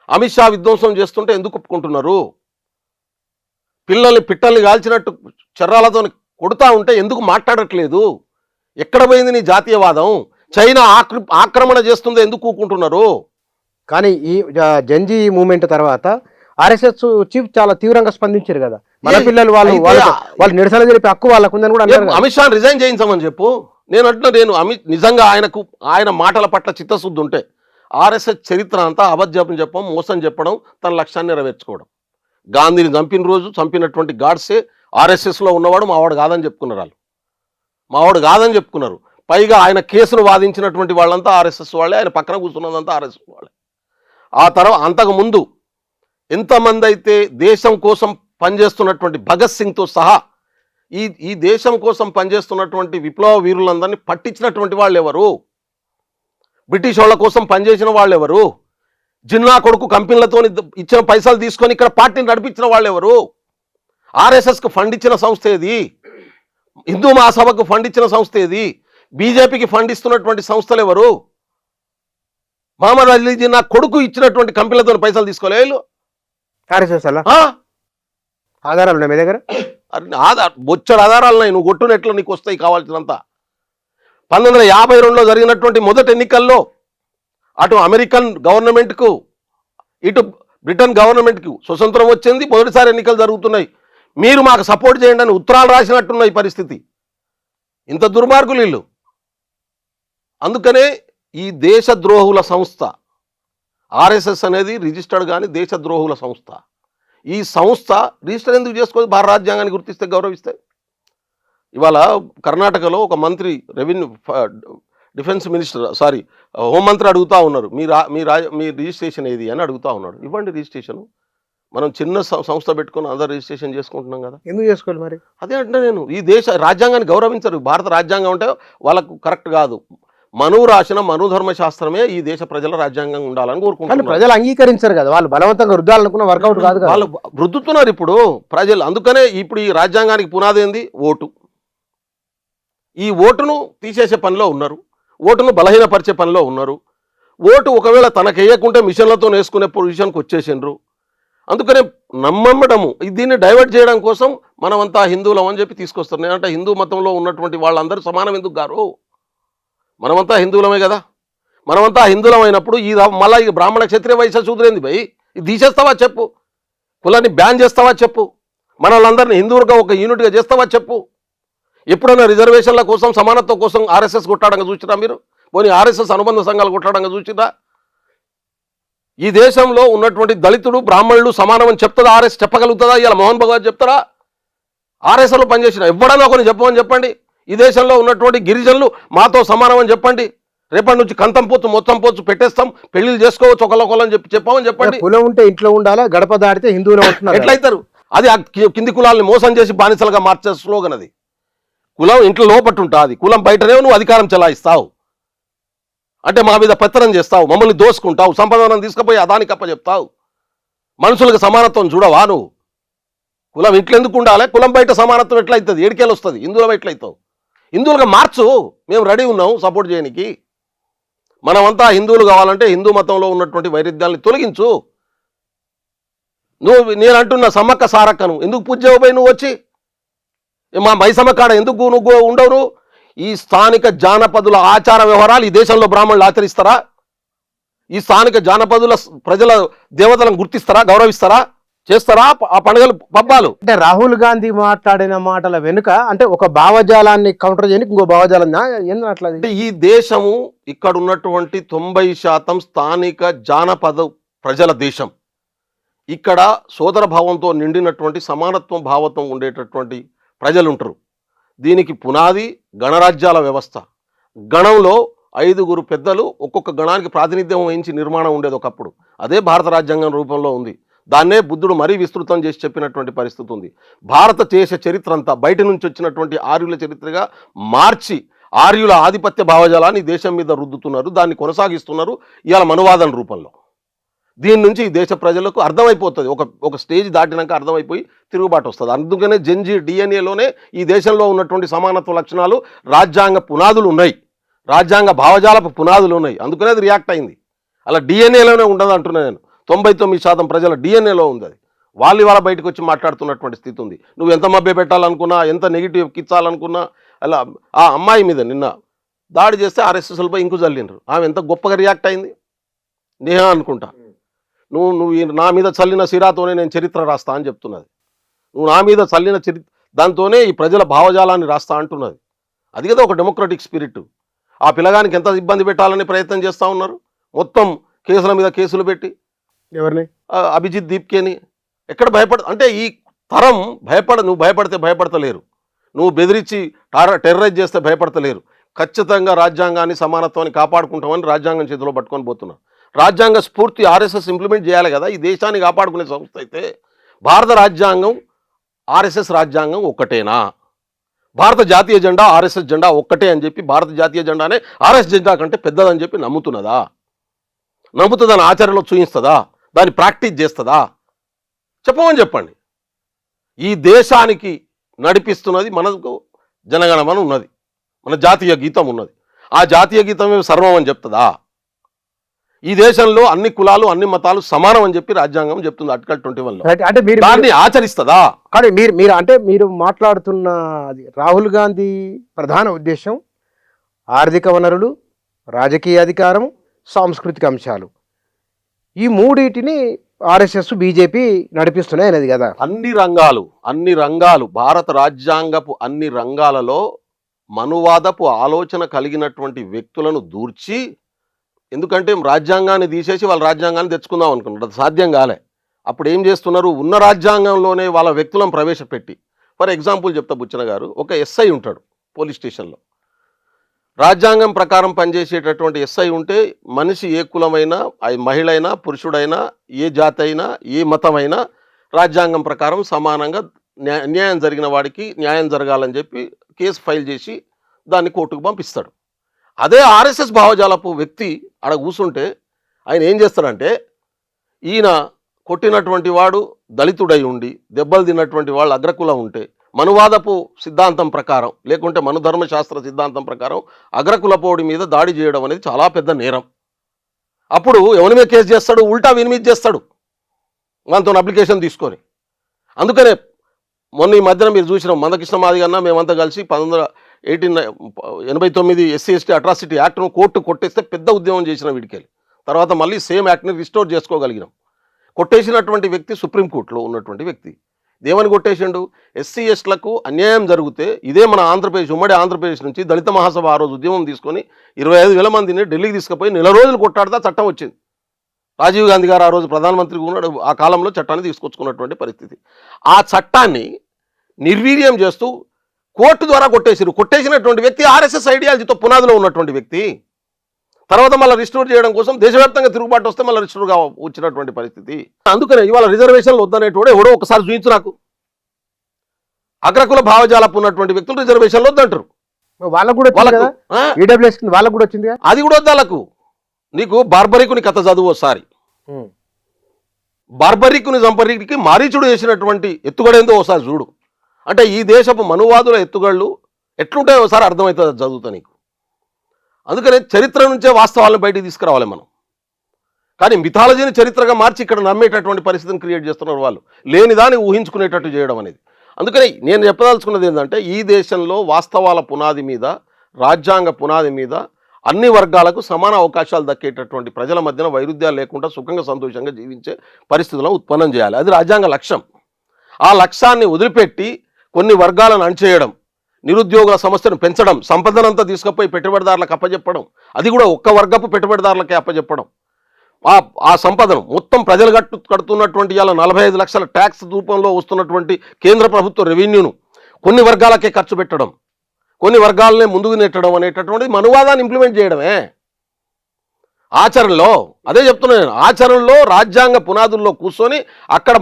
అమిత్ షా విధ్వంసం చేస్తుంటే ఎందుకు ఒప్పుకుంటున్నారు? పిట్టల్ని కాల్చినట్టు చర్రాలతో కొడుతూ ఉంటే ఎందుకు మాట్లాడట్లేదు? ఎక్కడ పోయింది నీ జాతీయవాదం? చైనా ఆక్రమణ చేస్తుందో ఎందుకు ఊకుంటున్నారు? కానీ ఈ జంజీ మూమెంట్ తర్వాత ఆర్ఎస్ఎస్ చీఫ్ చాలా తీవ్రంగా స్పందించారు కదా. మన పిల్లలు వాళ్ళు నిరసన జరిపే హక్కు వాళ్ళకు ఉందని కూడా అన్నారు. అమిత్ షా రిజైన్ చేయించమని చెప్పు. నేను నిజంగా ఆయన మాటల పట్ల చిత్తశుద్ధి ఉంటే ఆర్ఎస్ఎస్ చరిత్ర అంతా అబద్ధం చెప్పడం, మోసం చెప్పడం, తన లక్ష్యాన్ని నెరవేర్చుకోవడం. గాంధీని చంపిన రోజు చంపినటువంటి గాడ్సే ఆర్ఎస్ఎస్లో ఉన్నవాడు మావాడు కాదని చెప్పుకున్నారు. వాళ్ళు మావాడు కాదని చెప్పుకున్నారు. పైగా ఆయన కేసును వాదించినటువంటి వాళ్ళంతా ఆర్ఎస్ఎస్ వాళ్ళే, ఆయన పక్కన కూర్చున్నదంతా ఆర్ఎస్ఎస్ వాళ్ళే. ఆ తర్వాత అంతకుముందు ఎంతమంది అయితే దేశం కోసం పనిచేస్తున్నటువంటి భగత్ సింగ్తో సహా ఈ దేశం కోసం పనిచేస్తున్నటువంటి విప్లవ వీరులందరినీ పట్టించినటువంటి వాళ్ళు ఎవరు? బ్రిటిష్ వాళ్ళ కోసం పనిచేసిన వాళ్ళు ఎవరు? జిన్నా కొడుకు కంపెనీలతో ఇచ్చిన పైసలు తీసుకొని ఇక్కడ పార్టీని నడిపించిన వాళ్ళు ఎవరు? ఆర్ఎస్ఎస్కి ఫండ్ ఇచ్చిన సంస్థ ఏది? హిందూ మహాసభకు ఫండ్ ఇచ్చిన సంస్థ ఏది? బీజేపీకి ఫండ్ ఇస్తున్నటువంటి సంస్థలు ఎవరు? మహమ్మద్ అలీ జిన్నా కొడుకు ఇచ్చినటువంటి కంపెనీలతో పైసలు తీసుకోలే వీళ్ళు. ఆర్ఎస్ఎస్ అలా ఆ? ఆధారాలు ఉన్నాయి మీ దగ్గర? బొచ్చడు ఆధారాలు ఉన్నాయి. నువ్వు కొట్టునెట్లు నీకు వస్తాయి కావాల్సినంత. 1952లో జరిగినటువంటి మొదటి ఎన్నికల్లో అటు అమెరికన్ గవర్నమెంట్కు ఇటు బ్రిటన్ గవర్నమెంట్కు స్వతంత్రం వచ్చింది. మొదటిసారి ఎన్నికలు జరుగుతున్నాయి. మీరు మాకు సపోర్ట్ చేయండి అని ఉత్తరాలు రాసినట్టున్న ఈ పరిస్థితి. ఇంత దుర్మార్గులు వీళ్ళు. అందుకనే ఈ దేశద్రోహుల సంస్థ ఆర్ఎస్ఎస్ అనేది రిజిస్టర్డ్ కానీ దేశద్రోహుల సంస్థ. ఈ సంస్థ రిజిస్టర్ ఎందుకు చేసుకోదు? భారత రాజ్యాంగాన్ని గుర్తిస్తే గౌరవిస్తే. ఇవాళ కర్ణాటకలో ఒక మంత్రి రెవెన్యూ డిఫెన్స్ మినిస్టర్ హోంమంత్రి అడుగుతూ ఉన్నారు, మీ రిజిస్ట్రేషన్ ఏది అని అడుగుతూ ఉన్నాడు. ఇవ్వండి రిజిస్ట్రేషన్. మనం చిన్న సంస్థ పెట్టుకుని అందరు రిజిస్ట్రేషన్ చేసుకుంటున్నాం కదా, ఎందుకు చేసుకోవాలి మరి? అదే అంటే నేను ఈ దేశ రాజ్యాంగాన్ని గౌరవించరు. భారత రాజ్యాంగం అంటే వాళ్ళకు కరెక్ట్ కాదు. మనువు రాసిన మనుధర్మ శాస్త్రమే ఈ దేశ ప్రజల రాజ్యాంగం ఉండాలని కోరుకుంటున్నారు. ప్రజలు అంగీకరించారు కదా, వాళ్ళు బలవంతంగా రుద్దాలనుకున్న వర్కౌట్ కాదు కదా. వాళ్ళు రుద్దుతున్నారు ఇప్పుడు ప్రజలు. అందుకనే ఇప్పుడు ఈ రాజ్యాంగానికి పునాది ఏంది? ఓటు. ఈ ఓటును తీసేసే పనిలో ఉన్నారు, ఓటును బలహీనపరిచే పనిలో ఉన్నారు. ఓటు ఒకవేళ తనకేయకుంటే మిషన్లతో వేసుకునే పొజిషన్కి వచ్చేసిండ్రు. అందుకనే నమ్మడము దీన్ని డైవర్ట్ చేయడం కోసం మనమంతా హిందువులం అని చెప్పి తీసుకొస్తారు. నేనంటే హిందూ మతంలో ఉన్నటువంటి వాళ్ళందరూ సమానం ఎందుకు గారు? మనమంతా హిందువులమే కదా. మనమంతా హిందువులం అయినప్పుడు మళ్ళీ ఈ బ్రాహ్మణ క్షత్రియ వైశ్య శూద్రేంది భయ్? ఇది తీసేస్తావా చెప్పు? కులాన్ని బ్యాన్ చేస్తావా చెప్పు? మనల్ని హిందువులుగా ఒక యూనిట్గా చేస్తావా చెప్పు? ఎప్పుడైనా రిజర్వేషన్ల కోసం సమానత్వం కోసం ఆర్ఎస్ఎస్ కొట్టాడంగా చూసిరా మీరు? పోనీ ఆర్ఎస్ఎస్ అనుబంధ సంఘాలు కొట్టాడంగా చూసిరా? ఈ దేశంలో ఉన్నటువంటి దళితుడు బ్రాహ్మణులు సమానం అని చెప్తుందా ఆర్ఎస్? చెప్పగలుగుతుందా? ఇలా మోహన్ భగవత్ చెప్తారా? ఆర్ఎస్ఎస్లో పనిచేసిన ఎవడన్నా కొన్ని చెప్పమని చెప్పండి. ఈ దేశంలో ఉన్నటువంటి గిరిజనులు మాతో సమానం అని చెప్పండి. రేపటి నుంచి కంతం పోచ్చు మొత్తం పోచ్చు పెట్టేస్తాం, పెళ్లిళ్ళు చేసుకోవచ్చు ఒకళ్ళొకళ్ళని చెప్పమని చెప్పండి. కులం ఉంటే ఇంట్లో ఉండాలా, గడప దాడితే హిందువులు ఉంటున్నారు. ఎట్లయితారు? అది కింది కులాలని మోసం చేసి బానిసలుగా మార్చే స్లోగన్ అది. కులం ఇంట్లో లోపట్టు ఉంటుంది, కులం బయటనే నువ్వు అధికారం చెలాయిస్తావు. అంటే మా మీద పెత్తనం చేస్తావు, మమ్మల్ని దోసుకుంటావు, సంపదనం తీసుకుపోయి అదానికి అప్పచెప్తావు. మనుషులకు సమానత్వం చూడవా నువ్వు? కులం ఇంట్లో ఎందుకు ఉండాలి? కులం బయట సమానత్వం ఎట్లయితుంది? ఏడికేళ్ళు వస్తుంది? హిందువులం ఎట్లయితావు? హిందువులుగా మార్చు, మేము రెడీ ఉన్నాం సపోర్ట్ చేయడానికి. మనమంతా హిందువులు కావాలంటే హిందూ మతంలో ఉన్నటువంటి వైరుధ్యాలని తొలగించు. నేను అంటున్న సమ్మక్క సారక్కను ఎందుకు పూజ చేయబోయి నువ్వు వచ్చి? మా మైసమ్మ కాడ ఎందుకు నువ్వు ఉండవు? ఈ స్థానిక జానపదుల ఆచార వ్యవహారాలు ఈ దేశంలో బ్రాహ్మణులు ఆచరిస్తారా? ఈ స్థానిక జానపదుల ప్రజల దేవతలను గుర్తిస్తారా, గౌరవిస్తారా, చేస్తారా ఆ పండుగలు పబ్బాలు? అంటే రాహుల్ గాంధీ మాట్లాడిన మాటల వెనుక అంటే ఒక భావజాలాన్ని కౌంటర్ చేయడానికి ఇంకో భావజాలం ఏంది అట్లా? అంటే ఈ దేశము ఇక్కడ ఉన్నటువంటి 90% స్థానిక జానపద ప్రజల దేశం. ఇక్కడ సోదర భావంతో నిండినటువంటి సమానత్వం భావత్వం ఉండేటటువంటి ప్రజలు ఉంటారు. దీనికి పునాది గణరాజ్యాల వ్యవస్థ. గణంలో 5 పెద్దలు ఒక్కొక్క గణానికి ప్రాతినిధ్యం వహించి నిర్మాణం ఉండేది ఒకప్పుడు. అదే భారత రాజ్యాంగం రూపంలో ఉంది. దాన్నే బుద్ధుడు మరీ విస్తృతం చేసి చెప్పినటువంటి పరిస్థితి ఉంది. భారతదేశ చరిత్ర అంతా బయట నుంచి వచ్చినటువంటి ఆర్యుల చరిత్రగా మార్చి ఆర్యుల ఆధిపత్య భావజాలాన్ని దేశం మీద రుద్దుతున్నారు, దాన్ని కొనసాగిస్తున్నారు ఇవాళ మనువాదం రూపంలో. దీని నుంచి ఈ దేశ ప్రజలకు అర్థమైపోతుంది, ఒక స్టేజ్ దాటినాక అర్థమైపోయి తిరుగుబాటు వస్తుంది. అందుకనే జెన్జీ డిఎన్ఏలోనే ఈ దేశంలో ఉన్నటువంటి సమానత్వ లక్షణాలు రాజ్యాంగ పునాదులు ఉన్నాయి, రాజ్యాంగ భావజాలపు పునాదులు ఉన్నాయి. అందుకనే అది రియాక్ట్ అయింది. అలా డిఎన్ఏలోనే ఉండదు అంటున్నా నేను. 99% ప్రజల డిఎన్ఏలో ఉంది అది. వాళ్ళు ఇవాళ బయటకు వచ్చి మాట్లాడుతున్నటువంటి స్థితి ఉంది. నువ్వు ఎంత మభ్య పెట్టాలనుకున్నా, ఎంత నెగిటివ్ ఎక్కించాలనుకున్నా, అలా ఆ అమ్మాయి మీద నిన్న దాడి చేస్తే ఆర్ఎస్ఎస్లపై ఇంకు చల్లిండ్రు. ఆమె ఎంత గొప్పగా రియాక్ట్ అయింది. నేహా అనుకుంటా, నువ్వు నా మీద చల్లిన సిరాతోనే నేను చరిత్ర రాస్తా అని చెప్తున్నది. నువ్వు నా మీద చల్లిన దాంతోనే ఈ ప్రజల భావజాలాన్ని రాస్తా అంటున్నది. అది కదా ఒక డెమోక్రటిక్ స్పిరిట్. ఆ పిల్లగానికి ఎంత ఇబ్బంది పెట్టాలని ప్రయత్నం చేస్తూ ఉన్నారు. మొత్తం కేసుల మీద కేసులు పెట్టి ఎవరిని? అభిజిత్ దీప్కేని. ఎక్కడ అంటే ఈ తరం నువ్వు భయపడితే భయపడతలేరు, నువ్వు బెదిరించి టెర్రరైజ్ చేస్తే భయపడతలేరు. ఖచ్చితంగా రాజ్యాంగాన్ని సమానత్వాన్ని కాపాడుకుంటామని రాజ్యాంగం చేతిలో పట్టుకొని పోతున్నారు. రాజ్యాంగ స్ఫూర్తి ఆర్ఎస్ఎస్ ఇంప్లిమెంట్ చేయాలి కదా. ఈ దేశాన్ని కాపాడుకునే సంస్థ అయితే భారత రాజ్యాంగం ఆర్ఎస్ఎస్ రాజ్యాంగం ఒక్కటేనా? భారత జాతీయ జెండా ఆర్ఎస్ఎస్ జెండా ఒక్కటే అని చెప్పి భారత జాతీయ జెండానే ఆర్ఎస్ జెండా కంటే పెద్దదని చెప్పి నమ్ముతున్నదా? నమ్ముతుందని ఆచరణలో చూపిస్తుందా? దాన్ని ప్రాక్టీస్ చేస్తుందా? చెప్పమని చెప్పండి. ఈ దేశానికి నడిపిస్తున్నది మనకు జనగణమన ఉన్నది, మన జాతీయ గీతం ఉన్నది. ఆ జాతీయ గీతమే సర్వం అని చెప్తుందా? ఈ దేశంలో అన్ని కులాలు అన్ని మతాలు సమానం అని చెప్పి రాజ్యాంగం చెప్తుంది ఆర్టికల్ 21లో. అంటే మీరు దాన్ని ఆచరిస్తుందా? కానీ మీరు మాట్లాడుతున్న అది రాహుల్ గాంధీ ప్రధాన ఉద్దేశం ఆర్థిక వనరులు, రాజకీయ అధికారం, సాంస్కృతిక అంశాలు, ఈ మూడింటిని ఆర్ఎస్ఎస్ బీజేపీ నడిపిస్తున్నాయి అనేది కదా. అన్ని రంగాలు భారత రాజ్యాంగపు అన్ని రంగాలలో మనువాదపు ఆలోచన కలిగినటువంటి వ్యక్తులను దూర్చి, ఎందుకంటే రాజ్యాంగాన్ని తీసేసి వాళ్ళ రాజ్యాంగాన్ని తెచ్చుకుందాం అనుకున్నారు, అది సాధ్యం కాలే. అప్పుడు ఏం చేస్తున్నారు, ఉన్న రాజ్యాంగంలోనే వాళ్ళ వ్యక్తులను ప్రవేశపెట్టి, ఫర్ ఎగ్జాంపుల్ చెప్తా బుచ్చన గారు, ఒక ఎస్ఐ ఉంటాడు పోలీస్ స్టేషన్లో, రాజ్యాంగం ప్రకారం పనిచేసేటటువంటి ఎస్ఐ ఉంటే మనిషి ఏ కులమైనా, మహిళ అయినా పురుషుడైనా, ఏ జాతి అయినా, ఏ మతమైనా రాజ్యాంగం ప్రకారం సమానంగా న్యాయం జరిగిన వాడికి న్యాయం జరగాలని చెప్పి కేసు ఫైల్ చేసి దాన్ని కోర్టుకు పంపిస్తాడు. అదే ఆర్ఎస్ఎస్ భావజాలపు వ్యక్తి ఆడ కూర్చుంటే ఆయన ఏం చేస్తాడంటే, ఈయన కొట్టినటువంటి వాడు దళితుడై ఉండి దెబ్బలు తిన్నటువంటి వాళ్ళు అగ్రకులం ఉంటే మనువాదపు సిద్ధాంతం ప్రకారం, లేకుంటే మనుధర్మశాస్త్ర సిద్ధాంతం ప్రకారం అగ్రకులపోడి మీద దాడి చేయడం అనేది చాలా పెద్ద నేరం. అప్పుడు ఎవరి మీద కేసు చేస్తాడు, ఉల్టా వీని మీద చేస్తాడు మనతో అప్లికేషన్ తీసుకొని. అందుకనే మొన్న ఈ మధ్యన మీరు చూసిన మందకృష్ణ మాదిగ అన్న మేమంతా కలిసి 1989 ఎస్సీ ఎస్టీ అట్రాసిటీ యాక్ట్ను కోర్టు కొట్టేస్తే పెద్ద ఉద్యమం చేసిన వీడికెళ్ళి తర్వాత మళ్ళీ సేమ్ యాక్ట్ని రిస్టోర్ చేసుకోగలిగినాం. కొట్టేసినటువంటి వ్యక్తి సుప్రీంకోర్టులో ఉన్నటువంటి వ్యక్తి. దేవని కొట్టేసిండు, ఎస్సీ ఎస్టీలకు అన్యాయం జరిగితే ఇదే మన ఆంధ్రప్రదేశ్, ఉమ్మడి ఆంధ్రప్రదేశ్ నుంచి దళిత మహాసభ ఆ రోజు ఉద్యమం తీసుకొని 25,000 మందిని ఢిల్లీకి తీసుకుపోయి నెల రోజులు కొట్టాడితే చట్టం వచ్చింది. రాజీవ్ గాంధీ గారు ఆ రోజు ప్రధానమంత్రిగా ఉన్నాడు, ఆ కాలంలో చట్టాన్ని తీసుకొచ్చుకున్నటువంటి పరిస్థితి. ఆ చట్టాన్ని నిర్వీర్యం చేస్తూ కోర్టు ద్వారా కొట్టేసినటువంటి వ్యక్తి ఆర్ఎస్ఎస్ ఐడియాలజీతో పునాదిలో ఉన్నటువంటి వ్యక్తి. తర్వాత మళ్ళీ రిస్టోర్ చేయడం కోసం దేశవ్యాప్తంగా తిరుగుబాటు వస్తే మళ్ళీ రిస్టోర్గా వచ్చినటువంటి పరిస్థితి. అందుకనే ఇవాళ రిజర్వేషన్లు వద్దనేటోడు ఎవడో ఒకసారి చూపించు నాకు. అగ్రకుల భావజాలపు ఉన్నటువంటి వ్యక్తులు రిజర్వేషన్లు వద్దంటారు. వాళ్ళకు కూడా వచ్చింది, అది కూడా వద్దు వాళ్ళకు. నీకు బార్బరికుని కథ చదువు ఒకసారి. బార్బరికుని జంపరికి మారీచుడు చేసినటువంటి ఎత్తుగడేందో ఒకసారి చూడు. అంటే ఈ దేశపు మనువాదుల ఎత్తుగళ్ళు ఎట్లుంటాయో ఒకసారి అర్థమవుతుంది చదువుతా నీకు. అందుకనే చరిత్ర నుంచే వాస్తవాలను బయటికి తీసుకురావాలి మనం. కానీ మిథాలజీని చరిత్రగా మార్చి ఇక్కడ నమ్మేటటువంటి పరిస్థితిని క్రియేట్ చేస్తున్నారు వాళ్ళు, లేని దాన్ని ఊహించుకునేటట్టు చేయడం అనేది. అందుకని నేను చెప్పదలుచుకున్నది ఏంటంటే, ఈ దేశంలో వాస్తవాల పునాది మీద, రాజ్యాంగ పునాది మీద అన్ని వర్గాలకు సమాన అవకాశాలు దక్కేటటువంటి, ప్రజల మధ్యన వైరుధ్యాలు లేకుండా సుఖంగా సంతోషంగా జీవించే పరిస్థితులను ఉత్పన్నం చేయాలి. అది రాజ్యాంగ లక్ష్యం. ఆ లక్ష్యాన్ని వదిలిపెట్టి కొన్ని వర్గాలను అణచేయడం, నిరుద్యోగ సమస్యను పెంచడం, సంపదనంతా తీసుకుపోయి పెట్టుబడిదారులకు అప్పచెప్పడం, అది కూడా ఒక్క వర్గపు పెట్టుబడిదారులకే అప్పచెప్పడం, ఆ సంపదను మొత్తం ప్రజలు కడుతున్నటువంటి ఇలా 45 లక్షల ట్యాక్స్ రూపంలో వస్తున్నటువంటి కేంద్ర ప్రభుత్వ రెవెన్యూను కొన్ని వర్గాలకే ఖర్చు పెట్టడం, కొన్ని వర్గాలనే ముందుకు నెట్టడం అనేటటువంటి మనువాదాన్ని ఇంప్లిమెంట్ చేయడమే ఆచరణలో. అదే చెప్తున్నాను నేను, ఆచరణలో రాజ్యాంగ పునాదుల్లో కూర్చొని అక్కడ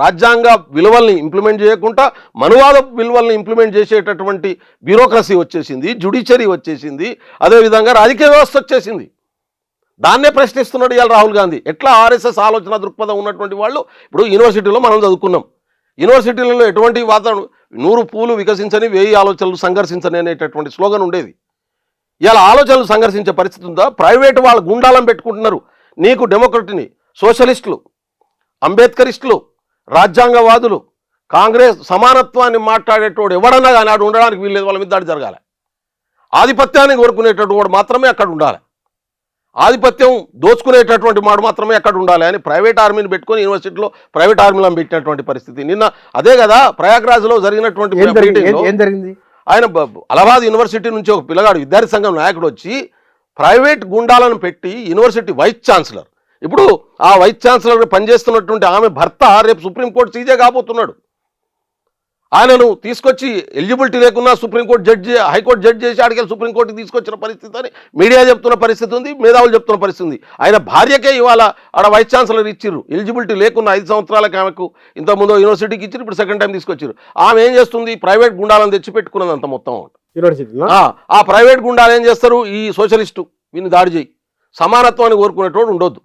రాజ్యాంగ విలువల్ని ఇంప్లిమెంట్ చేయకుండా మనువాద విలువల్ని ఇంప్లిమెంట్ చేసేటటువంటి బ్యూరోక్రసీ వచ్చేసింది, జ్యుడిషియరీ వచ్చేసింది, అదేవిధంగా రాజకీయ వ్యవస్థ వచ్చేసింది. దాన్నే ప్రశ్నిస్తున్నాడు ఇవాళ రాహుల్ గాంధీ. ఎట్లా ఆర్ఎస్ఎస్ ఆలోచన దృక్పథం ఉన్నటువంటి వాళ్ళు, ఇప్పుడు యూనివర్సిటీలో మనం చదువుకున్నాం, యూనివర్సిటీలలో ఎటువంటి వాతావరణం, 100 పూలు వికసించని 1000 ఆలోచనలు సంఘర్షించని అనేటటువంటి స్లోగన్ ఉండేది. ఇలా ఆలోచనలు సంఘర్షించే పరిస్థితి ఉందా? ప్రైవేటు వాళ్ళు గుండాలను పెట్టుకుంటున్నారు. నీకు డెమోక్రట్ని, సోషలిస్టులు, అంబేద్కరిస్టులు, రాజ్యాంగవాదులు, కాంగ్రెస్ సమానత్వాన్ని మాట్లాడేటోడు ఎవడన్నా కానీ ఆడు ఉండడానికి వీల్లేదు, వాళ్ళ మీద దాడి జరగాలి. ఆధిపత్యాన్ని కోరుకునేటటువంటి వాడు మాత్రమే అక్కడ ఉండాలి, ఆధిపత్యం దోచుకునేటటువంటి వాడు మాత్రమే అక్కడ ఉండాలి అని ప్రైవేట్ ఆర్మీని పెట్టుకొని యూనివర్సిటీలో ప్రైవేట్ ఆర్మీలను పెట్టినటువంటి పరిస్థితి. నిన్న అదే కదా ప్రయాగ్రాజ్లో జరిగినటువంటి జరిగింది. ఆయన అలహాబాద్ యూనివర్సిటీ నుంచి ఒక పిల్లగాడు విద్యార్థి సంఘం నాయకుడు వచ్చి ప్రైవేట్ గుండాలను పెట్టి యూనివర్సిటీ వైస్ ఛాన్సలర్, ఇప్పుడు ఆ వైస్ ఛాన్సలర్ పనిచేస్తున్నటువంటి ఆమె భర్త రేపు సుప్రీంకోర్టు సీజే కాబోతున్నాడు. ఆయనను తీసుకొచ్చి ఎలిజిబిలిటీ లేకున్నా సుప్రీంకోర్టు జడ్జి, హైకోర్టు జడ్జి చేసి ఆడికెళ్ళి సుప్రీంకోర్టుకి తీసుకొచ్చిన పరిస్థితి అని మీడియా చెప్తున్న పరిస్థితి ఉంది, మేధావులు చెప్తున్న పరిస్థితి ఉంది. ఆయన భార్యకే ఇవాళ ఆడ వైస్ ఛాన్సలర్ ఇచ్చిర్రు, ఎలిజిబిలిటీ లేకున్నా 5 సంవత్సరాలకు ఆమెకు ఇంతకుముందు యూనివర్సిటీకి ఇచ్చారు, ఇప్పుడు సెకండ్ టైం తీసుకొచ్చారు. ఆమె ఏం చేస్తుంది, ప్రైవేట్ గుండాలను తెచ్చి పెట్టుకున్నది అంత మొత్తం యూనివర్సిటీ. ఆ ప్రైవేట్ గుండాలు ఏం చేస్తారు, ఈ సోషలిస్టు వీని దాడి చేయి, సమానత్వాన్ని కోరుకునేటోడు ఉండొద్దు,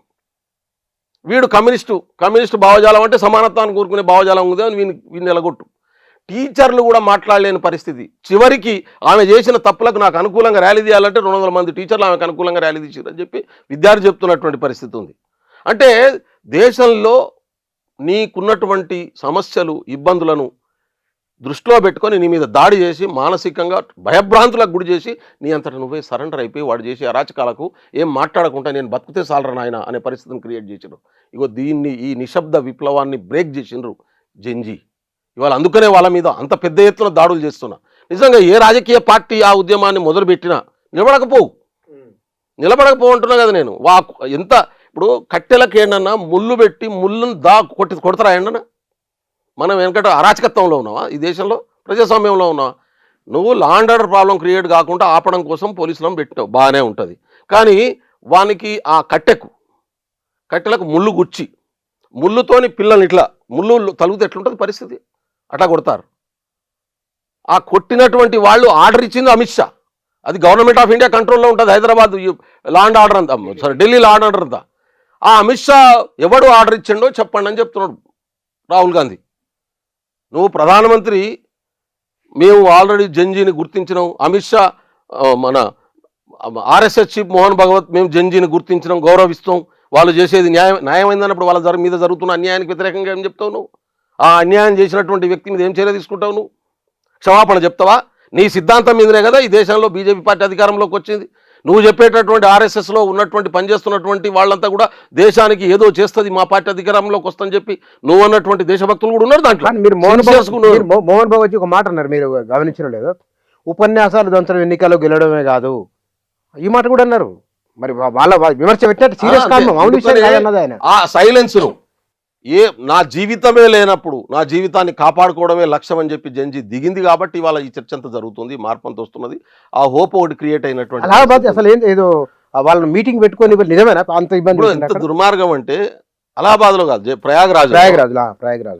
వీడు కమ్యూనిస్టు భావజాలం అంటే సమానత్వాన్ని కోరుకునే భావజాలం ఉంది అని వీని ఎలగొట్టు. టీచర్లు కూడా మాట్లాడలేని పరిస్థితి. చివరికి ఆమె చేసిన తప్పులకు నాకు అనుకూలంగా ర్యాలీ తీయాలంటే 200 మంది టీచర్లు ఆమెకు అనుకూలంగా ర్యాలీ తీసారని చెప్పి విద్యార్థి చెప్తున్నటువంటి పరిస్థితి ఉంది. అంటే దేశంలో నీకున్నటువంటి సమస్యలు ఇబ్బందులను దృష్టిలో పెట్టుకొని నీ మీద దాడి చేసి మానసికంగా భయభ్రాంతులకు గురి చేసి నీ అంతటా నువ్వే సరెండర్ అయిపోయి వాడు చేసే అరాచకాలకు ఏం మాట్లాడకుండా నేను బతుకుతే సాలరా నాయన అనే పరిస్థితిని క్రియేట్ చేసిండ్రు. ఇగో దీన్ని ఈ నిశ్శబ్ద విప్లవాన్ని బ్రేక్ చేసిండ్రు జెన్జీ. ఇవాళ అందుకనే వాళ్ళ మీద అంత పెద్ద ఎత్తున దాడులు చేస్తున్నా. నిజంగా ఏ రాజకీయ పార్టీ ఆ ఉద్యమాన్ని మొదలుపెట్టినా నిలబడకపోవు అంటున్నా కదా నేను. ఎంత ఇప్పుడు కట్టెలకేండన్నా ముళ్ళు పెట్టి ముళ్ళును కొడతారా ఏండన్నా? మనం వెనకట అరాచకత్వంలో ఉన్నావా? ఈ దేశంలో ప్రజాస్వామ్యంలో ఉన్నావా? నువ్వు law and order problem create కాకుండా ఆపడం కోసం పోలీసులను పెట్టినావు, బాగానే ఉంటుంది. కానీ వానికి ఆ కట్టెలకు ముళ్ళు గుచ్చి ముళ్ళుతోని పిల్లల్ని ఇట్లా ముళ్ళు తలుగుతే ఎట్లుంటుంది పరిస్థితి? అట్లా కొడతారు. ఆ కొట్టినటువంటి వాళ్ళు ఆర్డర్ ఇచ్చింది అమిత్ షా. అది గవర్నమెంట్ ఆఫ్ ఇండియా కంట్రోల్లో ఉంటుంది. హైదరాబాద్ లా అండ్ ఆర్డర్ అంతా, sorry Delhi law and order అంతా. ఆ అమిత్ షా ఎవడు ఆర్డర్ ఇచ్చిండో చెప్పండి అని చెప్తున్నాడు రాహుల్ గాంధీ. నువ్వు ప్రధానమంత్రి, మేము ఆల్రెడీ జెన్జీని గుర్తించినాం. అమిత్ షా మన ఆర్ఎస్ఎస్ చీఫ్ మోహన్ భగవత్ మేము జెన్జీని గుర్తించినాం, గౌరవిస్తాం, వాళ్ళు చేసేది న్యాయమైందన్నప్పుడు వాళ్ళ మీద జరుగుతున్న అన్యాయానికి వ్యతిరేకంగా ఏం చెప్తావు నువ్వు? ఆ అన్యాయం చేసినటువంటి వ్యక్తి మీద ఏం చర్య తీసుకుంటావు నువ్వు? క్షమాపణ చెప్తావా? నీ సిద్ధాంతం మీదనే కదా ఈ దేశంలో బీజేపీ పార్టీ అధికారంలోకి వచ్చింది. నువ్వు చెప్పేటటువంటి ఆర్ఎస్ఎస్లో ఉన్నటువంటి పనిచేస్తున్నటువంటి వాళ్ళంతా కూడా దేశానికి ఏదో చేస్తుంది, మా పార్టీ అధికారంలోకి వస్తుందని చెప్పి నువ్వు అన్నటువంటి దేశభక్తులు కూడా ఉన్నారు దాంట్లో. మీరు మోహన్ భగవత్ ఒక మాట అన్నారు, మీరు గమనించడం లేదు? ఉపన్యాసాలు దంచడం ఎన్నికల్లో గెలవడమే కాదు, ఈ మాట కూడా అన్నారు. మరి వాళ్ళ విమర్శ పెట్టినట్టు సీరియస్ కాదు. ఆ సైలెన్స్ నా జీవితమే లేనప్పుడు నా జీవితాన్ని కాపాడుకోవడమే లక్ష్యం అని చెప్పి జెన్జీ దిగింది కాబట్టి ఇవాళ ఈ చర్చ అంతా జరుగుతుంది, మార్పు అంతా వస్తున్నది. ఆ హోప్ ఒకటి క్రియేట్ అయినటువంటి అలహాబాద్ అసలు ఏదో వాళ్ళని మీటింగ్ పెట్టుకొని నిజమేనా అంత ఇబ్బంది? ఎంత దుర్మార్గం అంటే అలహాబాద్లో కాదు,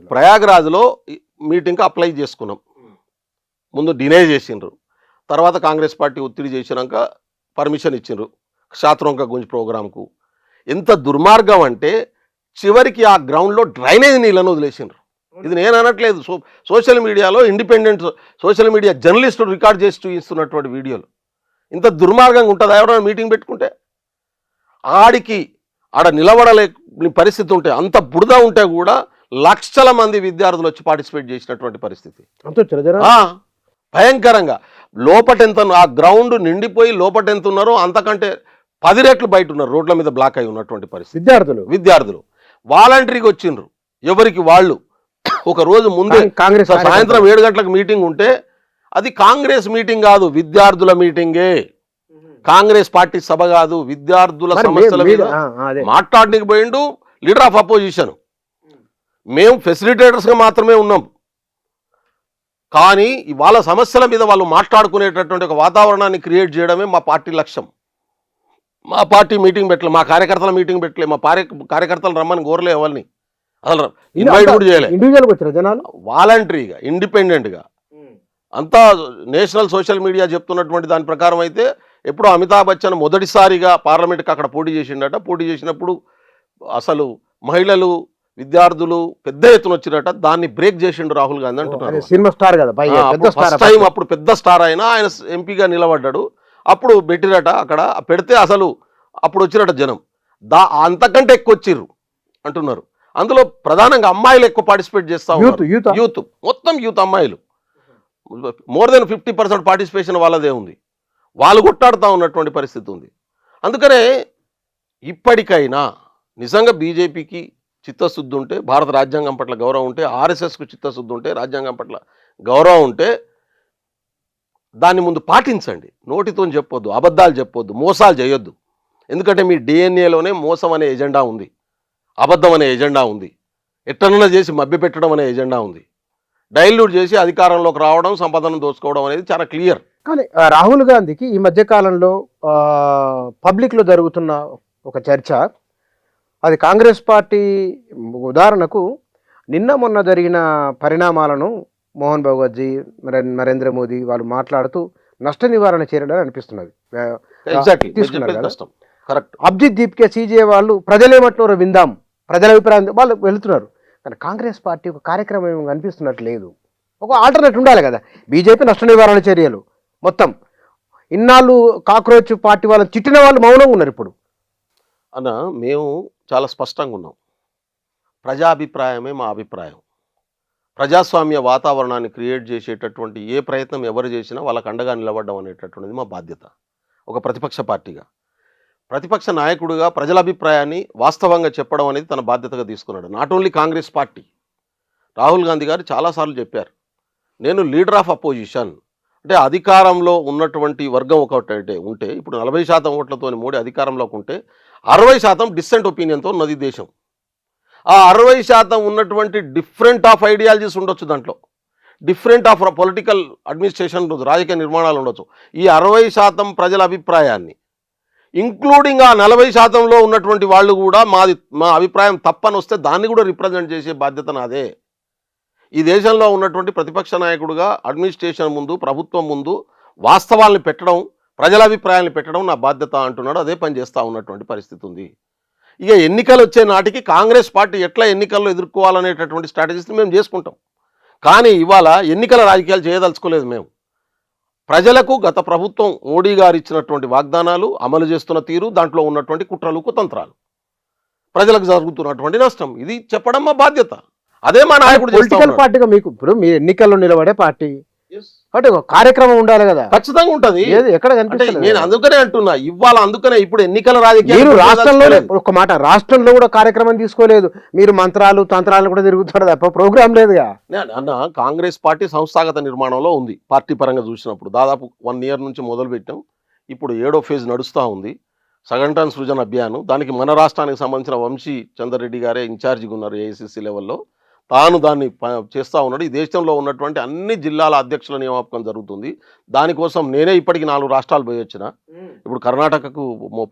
ప్రయాగ్రాజ్లో మీటింగ్కి అప్లై చేసుకున్నాం. ముందు డినై చేసిండ్రు, తర్వాత కాంగ్రెస్ పార్టీ ఒత్తిడి చేసినాక పర్మిషన్ ఇచ్చిండ్రు శాత్రోంక గుంజ్ ప్రోగ్రాంకు. ఎంత దుర్మార్గం అంటే చివరికి ఆ గ్రౌండ్లో డ్రైనేజ్ నీళ్ళను వదిలేసిండ్రు. ఇది నేను అనట్లేదు, సోషల్ మీడియాలో ఇండిపెండెంట్ సోషల్ మీడియా జర్నలిస్టులు రికార్డ్ చేసి చూపిస్తున్నటువంటి వీడియోలు. ఇంత దుర్మార్గంగా ఉంటుందా ఎవరైనా మీటింగ్ పెట్టుకుంటే? ఆడ నిలబడలేని పరిస్థితి ఉంటే, అంత బురద ఉంటే కూడా లక్షల మంది విద్యార్థులు వచ్చి పార్టిసిపేట్ చేసినటువంటి పరిస్థితి. భయంకరంగా లోపటెంత ఆ గ్రౌండ్ నిండిపోయి లోపటెంత ఉన్నారో అంతకంటే 10 రెట్లు బయట ఉన్నారు, రోడ్ల మీద బ్లాక్ అయి ఉన్నటువంటి పరిస్థితి. విద్యార్థులు వాలంటరీగా వచ్చిండ్రు, ఎవరికి వాళ్ళు. ఒక రోజు ముందే కాంగ్రెస్ సాయంత్రం 7 గంటలకు మీటింగ్ ఉంటే అది కాంగ్రెస్ మీటింగ్ కాదు, విద్యార్థుల మీటింగే. కాంగ్రెస్ పార్టీ సభ కాదు, విద్యార్థుల సమస్యల మీద మాట్లాడడానికి పోయిండు లీడర్ ఆఫ్ అపోజిషన్. మేము ఫెసిలిటేటర్స్గా మాత్రమే ఉన్నాం, కానీ వాళ్ళ సమస్యల మీద వాళ్ళు మాట్లాడుకునేటటువంటి ఒక వాతావరణాన్ని క్రియేట్ చేయడమే మా పార్టీ లక్ష్యం. మా పార్టీ మీటింగ్ పెట్టలే, మా కార్యకర్తల మీటింగ్ పెట్టలే, మా కార్యకర్తలు రమ్మని కోరలే, ఎవరిని అసలు ఇన్వైట్ కూడా చేయలే. వాలంటరీగా ఇండిపెండెంట్గా అంతా నేషనల్ సోషల్ మీడియా చెప్తున్నటువంటి దాని ప్రకారం అయితే ఎప్పుడో అమితాబ్ బచ్చన్ మొదటిసారిగా పార్లమెంట్కి అక్కడ పోటీ చేసిండట. పోటీ చేసినప్పుడు అసలు మహిళలు విద్యార్థులు పెద్ద ఎత్తున వచ్చినట, దాన్ని బ్రేక్ చేసిండు రాహుల్ గాంధీ అంటున్నారు. సినిమా స్టార్ కదా, ఫస్ట్ టైం అప్పుడు పెద్ద స్టార్ అయినా ఆయన ఎంపీగా నిలబడ్డాడు. అప్పుడు పెట్టిరట, అక్కడ పెడితే అసలు అప్పుడు వచ్చిరట జనం అంతకంటే ఎక్కువ వచ్చిర్రు అంటున్నారు. అందులో ప్రధానంగా అమ్మాయిలు ఎక్కువ పార్టిసిపేట్ చేస్తా ఉన్నారు, యూత్ మొత్తం యూత్ అమ్మాయిలు. మోర్ దెన్ 50% పార్టిసిపేషన్ వాళ్ళదే ఉంది. వాళ్ళు కొట్టాడుతూ ఉన్నటువంటి పరిస్థితి ఉంది. అందుకనే ఇప్పటికైనా నిజంగా బీజేపీకి చిత్తశుద్ధి ఉంటే, భారత రాజ్యాంగం పట్ల గౌరవం ఉంటే, ఆర్ఎస్ఎస్కు చిత్తశుద్ధి ఉంటే, రాజ్యాంగం పట్ల గౌరవం ఉంటే దాన్ని ముందు పాటించండి. నోటితో చెప్పొద్దు, అబద్ధాలు చెప్పొద్దు, మోసాలు చేయొద్దు. ఎందుకంటే మీ డిఎన్ఏలోనే మోసం అనే ఎజెండా ఉంది, అబద్ధం అనే ఎజెండా ఉంది, ఎట్టనన్నా చేసి మభ్యపెట్టడం అనే ఎజెండా ఉంది. డైల్యూట్ చేసి అధికారంలోకి రావడం, సంపదను దోచుకోవడం అనేది చాలా క్లియర్. కానీ రాహుల్ గాంధీకి ఈ మధ్యకాలంలో పబ్లిక్లో జరుగుతున్న ఒక చర్చ, అది కాంగ్రెస్ పార్టీ ఉదాహరణకు నిన్న మొన్న జరిగిన పరిణామాలను మోహన్ భగవత్జీ, నరేంద్ర మోదీ వాళ్ళు మాట్లాడుతూ నష్ట నివారణ చర్యలని అనిపిస్తున్నది. అభిజిత్ దీప్కే సీజే వాళ్ళు ప్రజలేమంటున్నారో విందాం, ప్రజల అభిప్రాయం వాళ్ళు వెళుతున్నారు. కానీ కాంగ్రెస్ పార్టీ ఒక కార్యక్రమం అనిపిస్తున్నట్టు లేదు. ఒక ఆల్టర్నేట్ ఉండాలి కదా. బీజేపీ నష్ట నివారణ చర్యలు మొత్తం ఇన్నాళ్ళు కాక్రోచ్ పార్టీ వాళ్ళని తిట్టిన వాళ్ళు మౌనంగా ఉన్నారు ఇప్పుడు. అన్న మేము చాలా స్పష్టంగా ఉన్నాం. ప్రజాభిప్రాయమే మా అభిప్రాయం. ప్రజాస్వామ్య వాతావరణాన్ని క్రియేట్ చేసేటటువంటి ఏ ప్రయత్నం ఎవరు చేసినా వాళ్ళకు అండగా నిలబడడం అనేటటువంటిది మా బాధ్యత ఒక ప్రతిపక్ష పార్టీగా. ప్రతిపక్ష నాయకుడిగా ప్రజల అభిప్రాయాన్ని వాస్తవంగా చెప్పడం అనేది తన బాధ్యతగా తీసుకున్నాడు. Not only Congress party, Rahul Gandhi గారు చాలాసార్లు చెప్పారు, నేను లీడర్ ఆఫ్ అపోజిషన్. అంటే అధికారంలో ఉన్నటువంటి వర్గం ఒకటి ఉంటే, ఇప్పుడు 40% ఓట్లతో మోడీ అధికారంలోకి ఉంటే 60% డిస్సెంట్ ఒపీనియన్తో ఉన్నది దేశం. ఆ 60% ఉన్నటువంటి డిఫరెంట్ ఆఫ్ ఐడియాలజీస్ ఉండొచ్చు, దాంట్లో డిఫరెంట్ ఆఫ్ పొలిటికల్ అడ్మినిస్ట్రేషన్ ఉండొచ్చు, రాజకీయ నిర్మాణాలు ఉండొచ్చు. ఈ 60% ప్రజల అభిప్రాయాన్ని ఇంక్లూడింగ్ ఆ 40%లో ఉన్నటువంటి వాళ్ళు కూడా మా అభిప్రాయం తప్పని వస్తే దాన్ని కూడా రిప్రజెంట్ చేసే బాధ్యత నాదే. ఈ దేశంలో ఉన్నటువంటి ప్రతిపక్ష నాయకుడిగా అడ్మినిస్ట్రేషన్ ముందు, ప్రభుత్వం ముందు వాస్తవాలను పెట్టడం, ప్రజల అభిప్రాయాలను పెట్టడం నా బాధ్యత అంటున్నాడు. అదే పని చేస్తూ ఉన్నటువంటి పరిస్థితి ఉంది. ఇక ఎన్నికలు వచ్చే నాటికి కాంగ్రెస్ పార్టీ ఎట్లా ఎన్నికల్లో ఎదుర్కోవాలనేటటువంటి స్ట్రాటజీస్ని మేము చేసుకుంటాం. కానీ ఇవాళ ఎన్నికల రాజకీయాలు చేయదలుచుకోలేదు మేము. ప్రజలకు గత ప్రభుత్వం మోడీ గారు ఇచ్చినటువంటి వాగ్దానాలు అమలు చేస్తున్న తీరు, దాంట్లో ఉన్నటువంటి కుట్రలు కుతంత్రాలు, ప్రజలకు జరుగుతున్నటువంటి నష్టం, ఇది చెప్పడం మా బాధ్యత. అదే మా నాయకుడు పొలిటికల్ పార్టీగా మీకు ఇప్పుడు మీ ఎన్నికల్లో నిలబడే పార్టీ అంటే ఒక కార్యక్రమం ఉండాలి కదా. ఖచ్చితంగా ఉంటది. ఎక్కడ నేను అందుకనే అంటున్నా, ఇవాళ అందుకనే ఇప్పుడు ఎన్నికల మీరు రాష్ట్రంలో రాజకీయాలు ఒక మాట, రాష్ట్రంలో కూడా కార్యక్రమం తీసుకోలేదు మీరు, మంత్రాలు తంత్రాలు కూడా తిరుగుతారు తప్ప ప్రోగ్రామ్ లేదుగా. అన్న కాంగ్రెస్ పార్టీ సంస్థాగత నిర్మాణంలో ఉంది. పార్టీ పరంగా చూసినప్పుడు దాదాపు 1 year నుంచి మొదలు పెట్టాం. ఇప్పుడు 7వ ఫేజ్ నడుస్తూ ఉంది, సగంటన్ సృజన అభియాన్. దానికి మన రాష్ట్రానికి సంబంధించిన వంశీ చంద్రరెడ్డి గారే ఇన్ఛార్జిగా ఉన్నారు ఏఐసిసి లెవెల్లో. తాను దాన్ని చేస్తూ ఉన్నాడు. ఈ దేశంలో ఉన్నటువంటి అన్ని జిల్లాల అధ్యక్షుల నియామకం జరుగుతుంది. దానికోసం నేనే ఇప్పటికి 4 రాష్ట్రాలు పోయి వచ్చిన. ఇప్పుడు కర్ణాటకకు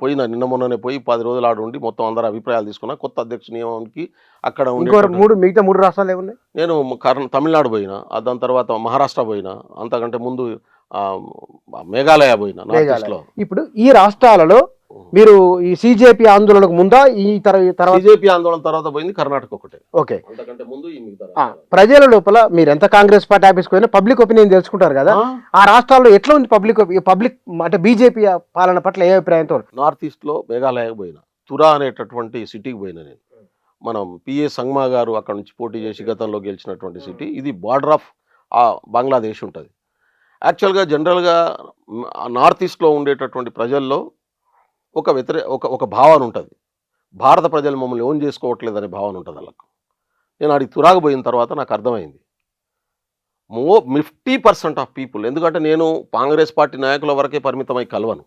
పోయిన, నిన్న మొన్ననే పోయి 10 రోజులు ఆడు ఉండి మొత్తం అందరూ అభిప్రాయాలు తీసుకున్నా. కొత్త అధ్యక్ష నియమానికి అక్కడ మిగతా 3 రాష్ట్రాలు ఏమున్నాయి? నేను తమిళనాడు పోయినా, దాని తర్వాత మహారాష్ట్ర పోయినా, అంతకంటే ముందు మేఘాలయ పోయినా, నార్త్ ఈస్ట్లో. ఇప్పుడు ఈ రాష్ట్రాలలో మీరు ఈ సిజేపీ ఆందోళనకు ముందా ఈ తర్వాత? బీజేపీ ఆందోళన తర్వాత పోయింది కర్ణాటక ఒకటే. ఓకే, అంతకంటే ముందు ఈ మిగతా ప్రజల లోపల మీరు ఎంత కాంగ్రెస్ పార్టీ ఆఫీస్కి పోయినా పబ్లిక్ ఒపీనియన్ తెలుసుకుంటారు కదా. ఆ రాష్ట్రాల్లో ఎట్లా ఉంది పబ్లిక్ అంటే బీజేపీ పాలన పట్ల ఏ అభిప్రాయంతో? నార్త్ ఈస్ట్లో మేఘాలయకు పోయినా, తురా అనేటటువంటి సిటీకి పోయినా నేను. మనం పిఏ సంగ్మా గారు అక్కడ నుంచి పోటీ చేసి గతంలో గెలిచినటువంటి సిటీ. ఇది బార్డర్ ఆఫ్ బంగ్లాదేశ్ ఉంటుంది. యాక్చువల్గా జనరల్గా నార్త్ ఈస్ట్లో ఉండేటటువంటి ప్రజల్లో ఒక భావన ఉంటుంది, భారత ప్రజలు మమ్మల్ని ఓన్ చేసుకోవట్లేదు అనే భావన ఉంటుంది వాళ్ళకు. నేను ఆడికి తురాకు పోయిన తర్వాత నాకు అర్థమైంది 50% ఆఫ్ పీపుల్, ఎందుకంటే నేను కాంగ్రెస్ పార్టీ నాయకుల వరకే పరిమితమై కలవను.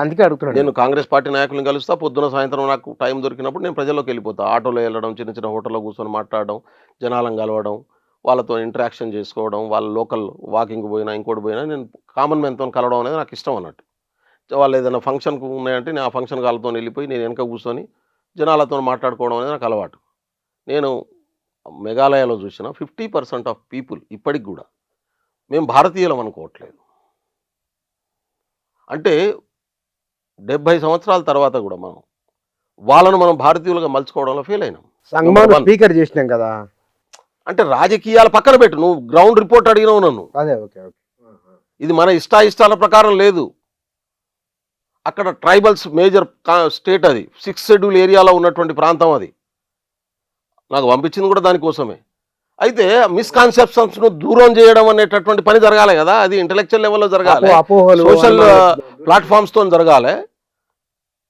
అందుకే అడుగుతున్నాను. నేను కాంగ్రెస్ పార్టీ నాయకులను కలుస్తా, పొద్దున సాయంత్రం నాకు టైం దొరికినప్పుడు నేను ప్రజల్లోకి వెళ్ళిపోతా. ఆటోలో వెళ్ళడం, చిన్న చిన్న హోటల్లో కూర్చొని మాట్లాడడం, జనాలను కలవడం, వాళ్ళతో ఇంటరాక్షన్ చేసుకోవడం, వాళ్ళ లోకల్ వాకింగ్ పోయినా ఇంకోటి పోయినా నేను కామన్ మ్యాన్తో కలవడం అనేది నాకు ఇష్టం అన్నట్టు. వాళ్ళు ఏదైనా ఫంక్షన్కు ఉన్నాయంటే నేను ఆ ఫంక్షన్ వాళ్ళతో వెళ్ళిపోయి నేను వెనక కూర్చొని జనాలతో మాట్లాడుకోవడం అనేది నాకు అలవాటు. నేను మేఘాలయలో చూసిన 50% ఆఫ్ పీపుల్ ఇప్పటికి కూడా మేము భారతీయులం అనుకోవట్లేదు. అంటే 70 సంవత్సరాల తర్వాత కూడా మనం భారతీయులుగా మలుచుకోవడంలో ఫెయిల్ అయినాం. స్పీకర్ చేసినాం కదా. అంటే రాజకీయాల పక్కన పెట్టు, నువ్వు గ్రౌండ్ రిపోర్ట్ అడిగినావు నన్ను. ఇది మన ఇష్టాల ప్రకారం లేదు. అక్కడ ట్రైబల్స్ మేజర్ స్టేట్, అది 6th షెడ్యూల్ ఏరియాలో ఉన్నటువంటి ప్రాంతం. అది నాకు పంపించింది కూడా దానికోసమే. అయితే మిస్కాన్సెప్షన్స్ను దూరం చేయడం అనేటటువంటి పని జరగాలి కదా. అది ఇంటలెక్చువల్ లెవెల్లో జరగాలి, సోషల్ ప్లాట్ఫామ్స్తో జరగాలి.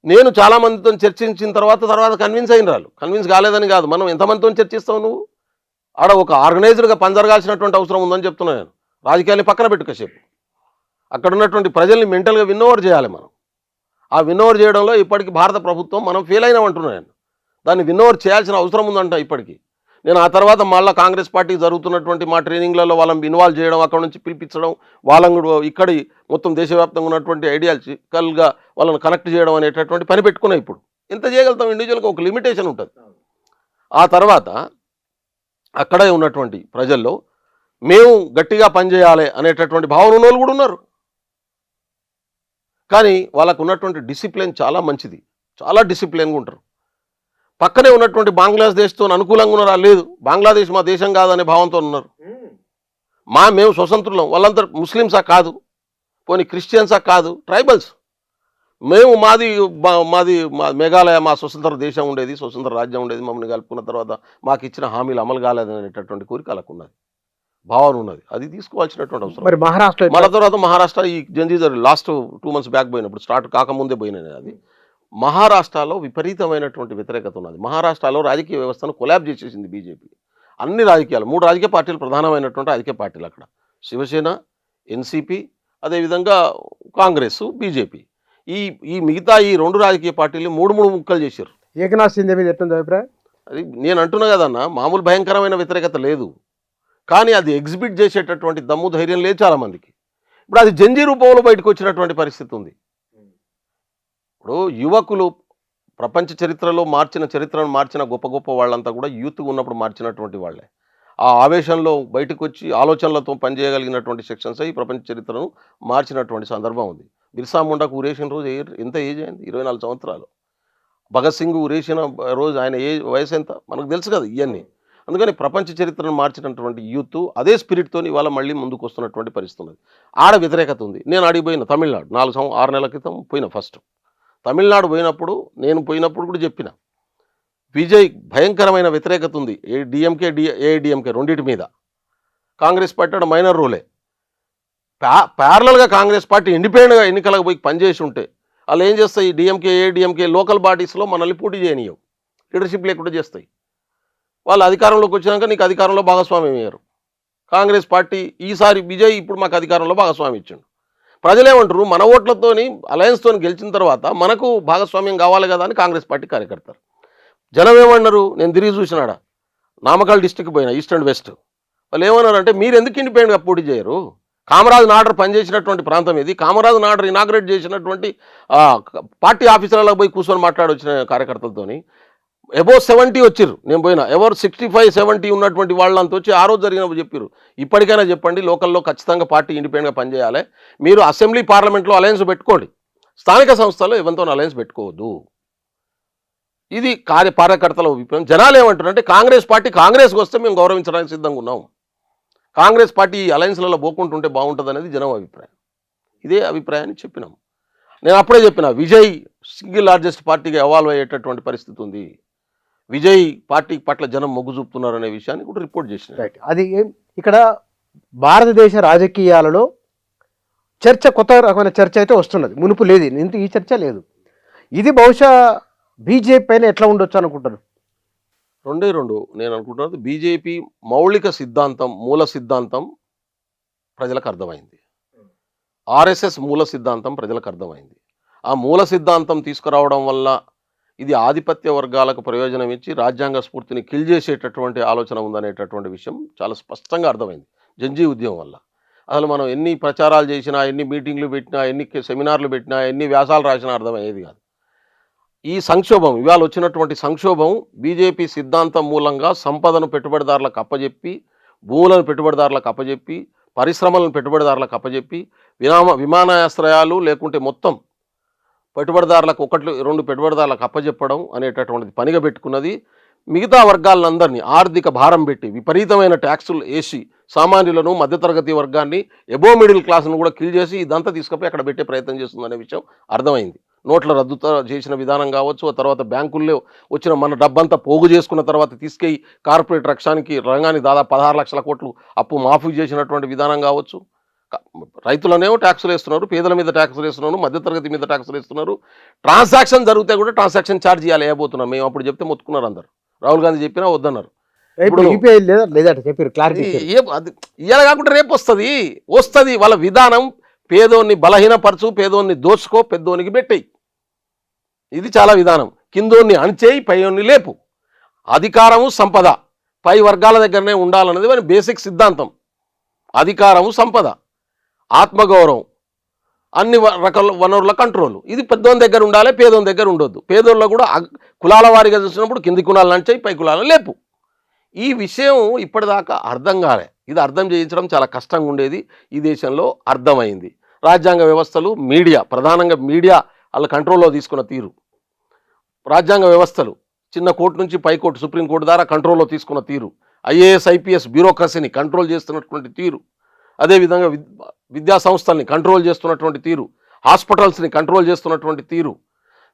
నేను చాలా మందితో చర్చించిన తర్వాత కన్విన్స్ అయినరాలు. కన్విన్స్ కాలేదని కాదు, మనం ఎంతమందితో చర్చిస్తావు నువ్వు? ఆడ ఒక ఆర్గనైజ్డ్గా పని జరగాల్సినటువంటి అవసరం ఉందని చెప్తున్నాను నేను. రాజకీయాన్ని పక్కన పెట్టుకోసేపు అక్కడ ఉన్నటువంటి ప్రజల్ని మెంటల్గా విన్నోవర్ చేయాలి మనం. ఆ విన్నోవర్ చేయడంలో ఇప్పటికీ భారత ప్రభుత్వం మనం ఫెయిల్ అయినామంటున్నాను. దాన్ని విన్నోవర్ చేయాల్సిన అవసరం ఉందంట ఇప్పటికీ. నేను ఆ తర్వాత మళ్ళీ కాంగ్రెస్ పార్టీకి జరుగుతున్నటువంటి మా ట్రైనింగ్లలో వాళ్ళని ఇన్వాల్వ్ చేయడం, అక్కడ నుంచి పిలిపించడం, వాళ్ళని కూడా ఇక్కడి మొత్తం దేశవ్యాప్తంగా ఉన్నటువంటి ఐడియాలజికల్గా వాళ్ళని కనెక్ట్ చేయడం అనేటటువంటి పని పెట్టుకున్నాయి. ఇప్పుడు ఎంత చేయగలుగుతాం? ఇండివిజువల్గా ఒక లిమిటేషన్ ఉంటుంది. ఆ తర్వాత అక్కడే ఉన్నటువంటి ప్రజల్లో మేము గట్టిగా పనిచేయాలి అనేటటువంటి భావన ఉన్న వాళ్ళు కూడా ఉన్నారు. కానీ వాళ్ళకు ఉన్నటువంటి డిసిప్లిన్ చాలా మంచిది, చాలా డిసిప్లిన్గా ఉంటారు. పక్కనే ఉన్నటువంటి బంగ్లాదేశ్తో అనుకూలంగా ఉన్నారా? లేదు, బంగ్లాదేశ్ మా దేశం కాదనే భావంతో ఉన్నారు. మేము స్వతంత్రులం, వాళ్ళంతా ముస్లిమ్సా కాదు, పోనీ క్రిస్టియన్సా కాదు, ట్రైబల్స్. మాది మేఘాలయ మా స్వతంత్ర దేశం ఉండేది, స్వతంత్ర రాజ్యం ఉండేది, మమ్మల్ని కలుపుకున్న తర్వాత మాకు ఇచ్చిన హామీలు అమలు కాలేదనేటటువంటి కోరిక వాళ్ళకు ఉన్నది, భావన ఉన్నది. అది తీసుకోవాల్సినటువంటి అవసరం. మరి మహారాష్ట్ర మళ్ళీ తర్వాత మహారాష్ట్ర ఈ జంజీజర్ లాస్ట్ 2 months బ్యాక్ పోయినప్పుడు, స్టార్ట్ కాకముందే పోయినాయి. అది మహారాష్ట్రలో విపరీతమైనటువంటి వ్యతిరేకత ఉన్నది. మహారాష్ట్రలో రాజకీయ వ్యవస్థను కొలాబ్ చేసేసింది బీజేపీ. అన్ని రాజకీయాలు 3 రాజకీయ పార్టీలు ప్రధానమైనటువంటి రాజకీయ పార్టీలు అక్కడ, శివసేన, ఎన్సీపీ, అదేవిధంగా కాంగ్రెస్, బీజేపీ. ఈ మిగతా ఈ 2 రాజకీయ పార్టీలు 3 ముక్కలు చేశారు. ఏకనాథ్ షిందే మీద ఎట్టుంది అభిప్రాయం? అది నేను అంటున్నా కదన్న, మామూలు భయంకరమైన వ్యతిరేకత లేదు, కానీ అది ఎగ్జిబిట్ చేసేటటువంటి దమ్ము ధైర్యం లేదు చాలామందికి. ఇప్పుడు అది జంజీ రూపంలో బయటకు వచ్చినటువంటి పరిస్థితి ఉంది. ఇప్పుడు యువకులు ప్రపంచ చరిత్రలో చరిత్రను మార్చిన గొప్ప గొప్ప వాళ్ళంతా కూడా యూత్గా ఉన్నప్పుడు మార్చినటువంటి వాళ్ళే. ఆ ఆవేశంలో బయటకు వచ్చి ఆలోచనలతో పనిచేయగలిగినటువంటి సెక్షన్స్ ఈ ప్రపంచ చరిత్రను మార్చినటువంటి సందర్భం ఉంది. బిర్సా ముండాకు ఉరేసిన రోజు ఎంత ఏజ్ అయింది? 24 సంవత్సరాలు. భగత్ సింగ్ ఉరేసిన రోజు ఆయన వయసు ఎంత మనకు తెలుసు కదా ఇవన్నీ. అందుకని ప్రపంచ చరిత్రను మార్చినటువంటి యూత్ అదే స్పిరిట్తో ఇవాళ మళ్ళీ ముందుకు వస్తున్నటువంటి పరిస్థితి ఉన్నది. ఆడ వ్యతిరేకత ఉంది. నేను అడిగిపోయిన తమిళనాడు 6 నెలల క్రితం పోయిన. ఫస్ట్ తమిళనాడు పోయినప్పుడు నేను కూడా చెప్పిన, విజయ్ భయంకరమైన వ్యతిరేకత ఉంది డిఎంకే ఏఐడిఎంకే రెండింటి మీద. కాంగ్రెస్ పార్టీ మైనర్ రోలే. ప్యారలల్గా కాంగ్రెస్ పార్టీ ఇండిపెండెంట్గా ఎన్నికలకు పోయి పనిచేసి ఉంటే వాళ్ళు ఏం చేస్తాయి, డిఎంకే ఏఐడిఎంకే లోకల్ బాడీస్లో మనల్ని పోటీ చేయనియవు, లీడర్షిప్ లేకుండా చేస్తాయి. వాళ్ళు అధికారంలోకి వచ్చినాక నీకు అధికారంలో భాగస్వామ్యం అయ్యారు. కాంగ్రెస్ పార్టీ ఈసారి విజయ్ ఇప్పుడు మాకు అధికారంలో భాగస్వామ్యం ఇచ్చిండు. ప్రజలేమంటారు, మన ఓట్లతోని అలయన్స్తో గెలిచిన తర్వాత మనకు భాగస్వామ్యం కావాలి కదా అని కాంగ్రెస్ పార్టీ కార్యకర్తారు. జనం ఏమన్నారు, నేను తిరిగి చూసినాడా నామకల్ డిస్టిక్ పోయినా, ఈస్ట్ అండ్ వెస్ట్. వాళ్ళు ఏమన్నారంటే, మీరు ఎందుకు ఇండిపెండెంట్గా పోటీ చేయరు? కామరాజ్ నాడర్ పనిచేసినటువంటి ప్రాంతం ఇది. కామరాజ్ నాడర్ ఇనాగ్రేట్ చేసినటువంటి పార్టీ ఆఫీసర్లకు పోయి కూర్చొని మాట్లాడొచ్చిన కార్యకర్తలతోని అబౌవ్ 70 వచ్చిర్రు. నేను పోయినా, ఎవరు 65-70 ఉన్నటువంటి వాళ్ళంతా వచ్చి ఆ రోజు జరిగినప్పుడు చెప్పారు, ఇప్పటికైనా చెప్పండి లోకల్లో ఖచ్చితంగా పార్టీ ఇండిపెండెంట్గా పనిచేయాలి, మీరు అసెంబ్లీ పార్లమెంట్లో అలయన్స్ పెట్టుకోండి, స్థానిక సంస్థల్లో ఎవరితో అలయన్స్ పెట్టుకోవద్దు. ఇది కార్యకర్తల అభిప్రాయం. జనాలు ఏమంటారంటే, కాంగ్రెస్కి వస్తే మేము గౌరవించడానికి సిద్ధంగా ఉన్నాం, కాంగ్రెస్ పార్టీ అలయన్స్లలో పోకుంటుంటే బాగుంటుంది అనేది జనం అభిప్రాయం. ఇదే అభిప్రాయాన్ని చెప్పినాం. నేను అప్పుడే చెప్పిన, విజయ్ సింగిల్ లార్జెస్ట్ పార్టీగా ఎవాల్వ్ అయ్యేటటువంటి పరిస్థితి ఉంది, విజయ్ పార్టీ పట్ల జనం మొగ్గు చూపుతున్నారు అనే విషయాన్ని కూడా రిపోర్ట్ చేసిన. రైట్. అది ఇక్కడ భారతదేశ రాజకీయాలలో కొత్త రకమైన చర్చ అయితే వస్తున్నది, మునుపు లేదు, ఈ చర్చ లేదు. ఇది బహుశా బీజేపీ పైన ఎట్లా ఉండొచ్చు అనుకుంటారు? 2 నేను అనుకుంటున్నది, బీజేపీ మౌలిక సిద్ధాంతం, మూల సిద్ధాంతం ప్రజలకు అర్థమైంది. ఆర్ఎస్ఎస్ మూల సిద్ధాంతం ప్రజలకు అర్థమైంది. ఆ మూల సిద్ధాంతం తీసుకురావడం వల్ల ఇది ఆధిపత్య వర్గాలకు ప్రయోజనం ఇచ్చి రాజ్యాంగ స్ఫూర్తిని కిల్ చేసేటటువంటి ఆలోచన ఉందనేటటువంటి విషయం చాలా స్పష్టంగా అర్థమైంది జంజీ ఉద్యమం వల్ల. అసలు మనం ఎన్ని ప్రచారాలు చేసినా, ఎన్ని మీటింగ్లు పెట్టినా, ఎన్ని సెమినార్లు పెట్టినా, ఎన్ని వ్యాసాలు రాసినా అర్థమయ్యేది కాదు. ఈ సంక్షోభం, ఇవాళ వచ్చినటువంటి సంక్షోభం బీజేపీ సిద్ధాంతం మూలంగా సంపదను పెట్టుబడిదారులకు అప్పజెప్పి, భూములను పెట్టుబడిదారులకు అప్పజెప్పి, పరిశ్రమలను పెట్టుబడిదారులకు అప్పజెప్పి, విమానాశ్రయాలు లేకుంటే మొత్తం పెట్టుబడిదారులకు 1-2 పెట్టుబడిదారులకు అప్పజెప్పడం అనేటటువంటిది పనిగా పెట్టుకున్నది. మిగతా వర్గాలందరినీ ఆర్థిక భారం పెట్టి విపరీతమైన ట్యాక్సులు వేసి సామాన్యులను, మధ్యతరగతి వర్గాన్ని, ఎబో మిడిల్ క్లాస్ను కూడా కిల్ చేసి ఇదంతా తీసుకుపోయి అక్కడ పెట్టే ప్రయత్నం చేస్తుందనే విషయం అర్థమైంది. నోట్ల రద్దుతో చేసిన విధానం కావచ్చు, ఆ తర్వాత బ్యాంకుల్లో వచ్చిన మన డబ్బంతా పోగు చేసుకున్న తర్వాత తీసుకెళ్ళి కార్పొరేట్ రంగానికి దాదాపు 16 లక్షల కోట్లు అప్పు మాఫీ చేసినటువంటి విధానం కావచ్చు. రైతులనేమో ట్యాక్సులు వేస్తున్నారు, పేదల మీద ట్యాక్సులు వేస్తున్నారు, మధ్యతరగతి మీద ట్యాక్సులు వేస్తున్నారు. ట్రాన్సాక్షన్ జరిగితే కూడా ట్రాన్సాక్షన్ ఛార్జ్ ఇవ్వాలి వేయబోతున్నాం మేము. అప్పుడు చెప్తే మొత్తుకున్నారు అందరు, రాహుల్ గాంధీ చెప్పినా వద్దన్నారు. ఇవాళ కాకుండా రేపు వస్తుంది వాళ్ళ విధానం. పేదోన్ని బలహీనపరచు, పేదోన్ని దోచుకో, పెద్దోనికి పెట్టేయి, ఇది చాలా విధానం. కిందోన్ని అణచేయి, పైని లేపు. అధికారము సంపద పై వర్గాల దగ్గరనే ఉండాలన్నది మన బేసిక్ సిద్ధాంతం. అధికారము సంపద, ఆత్మగౌరవం, అన్ని రకాల వనరుల కంట్రోల్, ఇది పెద్దోని దగ్గర ఉండాలి, పేదోని దగ్గర ఉండొద్దు. పేదోళ్ళలో కూడా కులాల వారీగా చూసినప్పుడు కింది కులాలను అణచేయి, పై కులాలను లేపు. ఈ విషయం ఇప్పటిదాకా అర్థం కాలే. ఇది అర్థం చేయించడం చాలా కష్టంగా ఉండేది. ఈ దేశంలో అర్థమైంది. రాజ్యాంగ వ్యవస్థలు, మీడియా, ప్రధానంగా మీడియా వాళ్ళ కంట్రోల్లో తీసుకున్న తీరు, రాజ్యాంగ వ్యవస్థలు చిన్న కోర్టు నుంచి పై కోర్టు, సుప్రీంకోర్టు ద్వారా కంట్రోల్లో తీసుకున్న తీరు, ఐఏఎస్ ఐపీఎస్ బ్యూరోక్రసీని కంట్రోల్ చేస్తున్నటువంటి తీరు, అదేవిధంగా విద్యా సంస్థల్ని కంట్రోల్ చేస్తున్నటువంటి తీరు, హాస్పిటల్స్ని కంట్రోల్ చేస్తున్నటువంటి తీరు,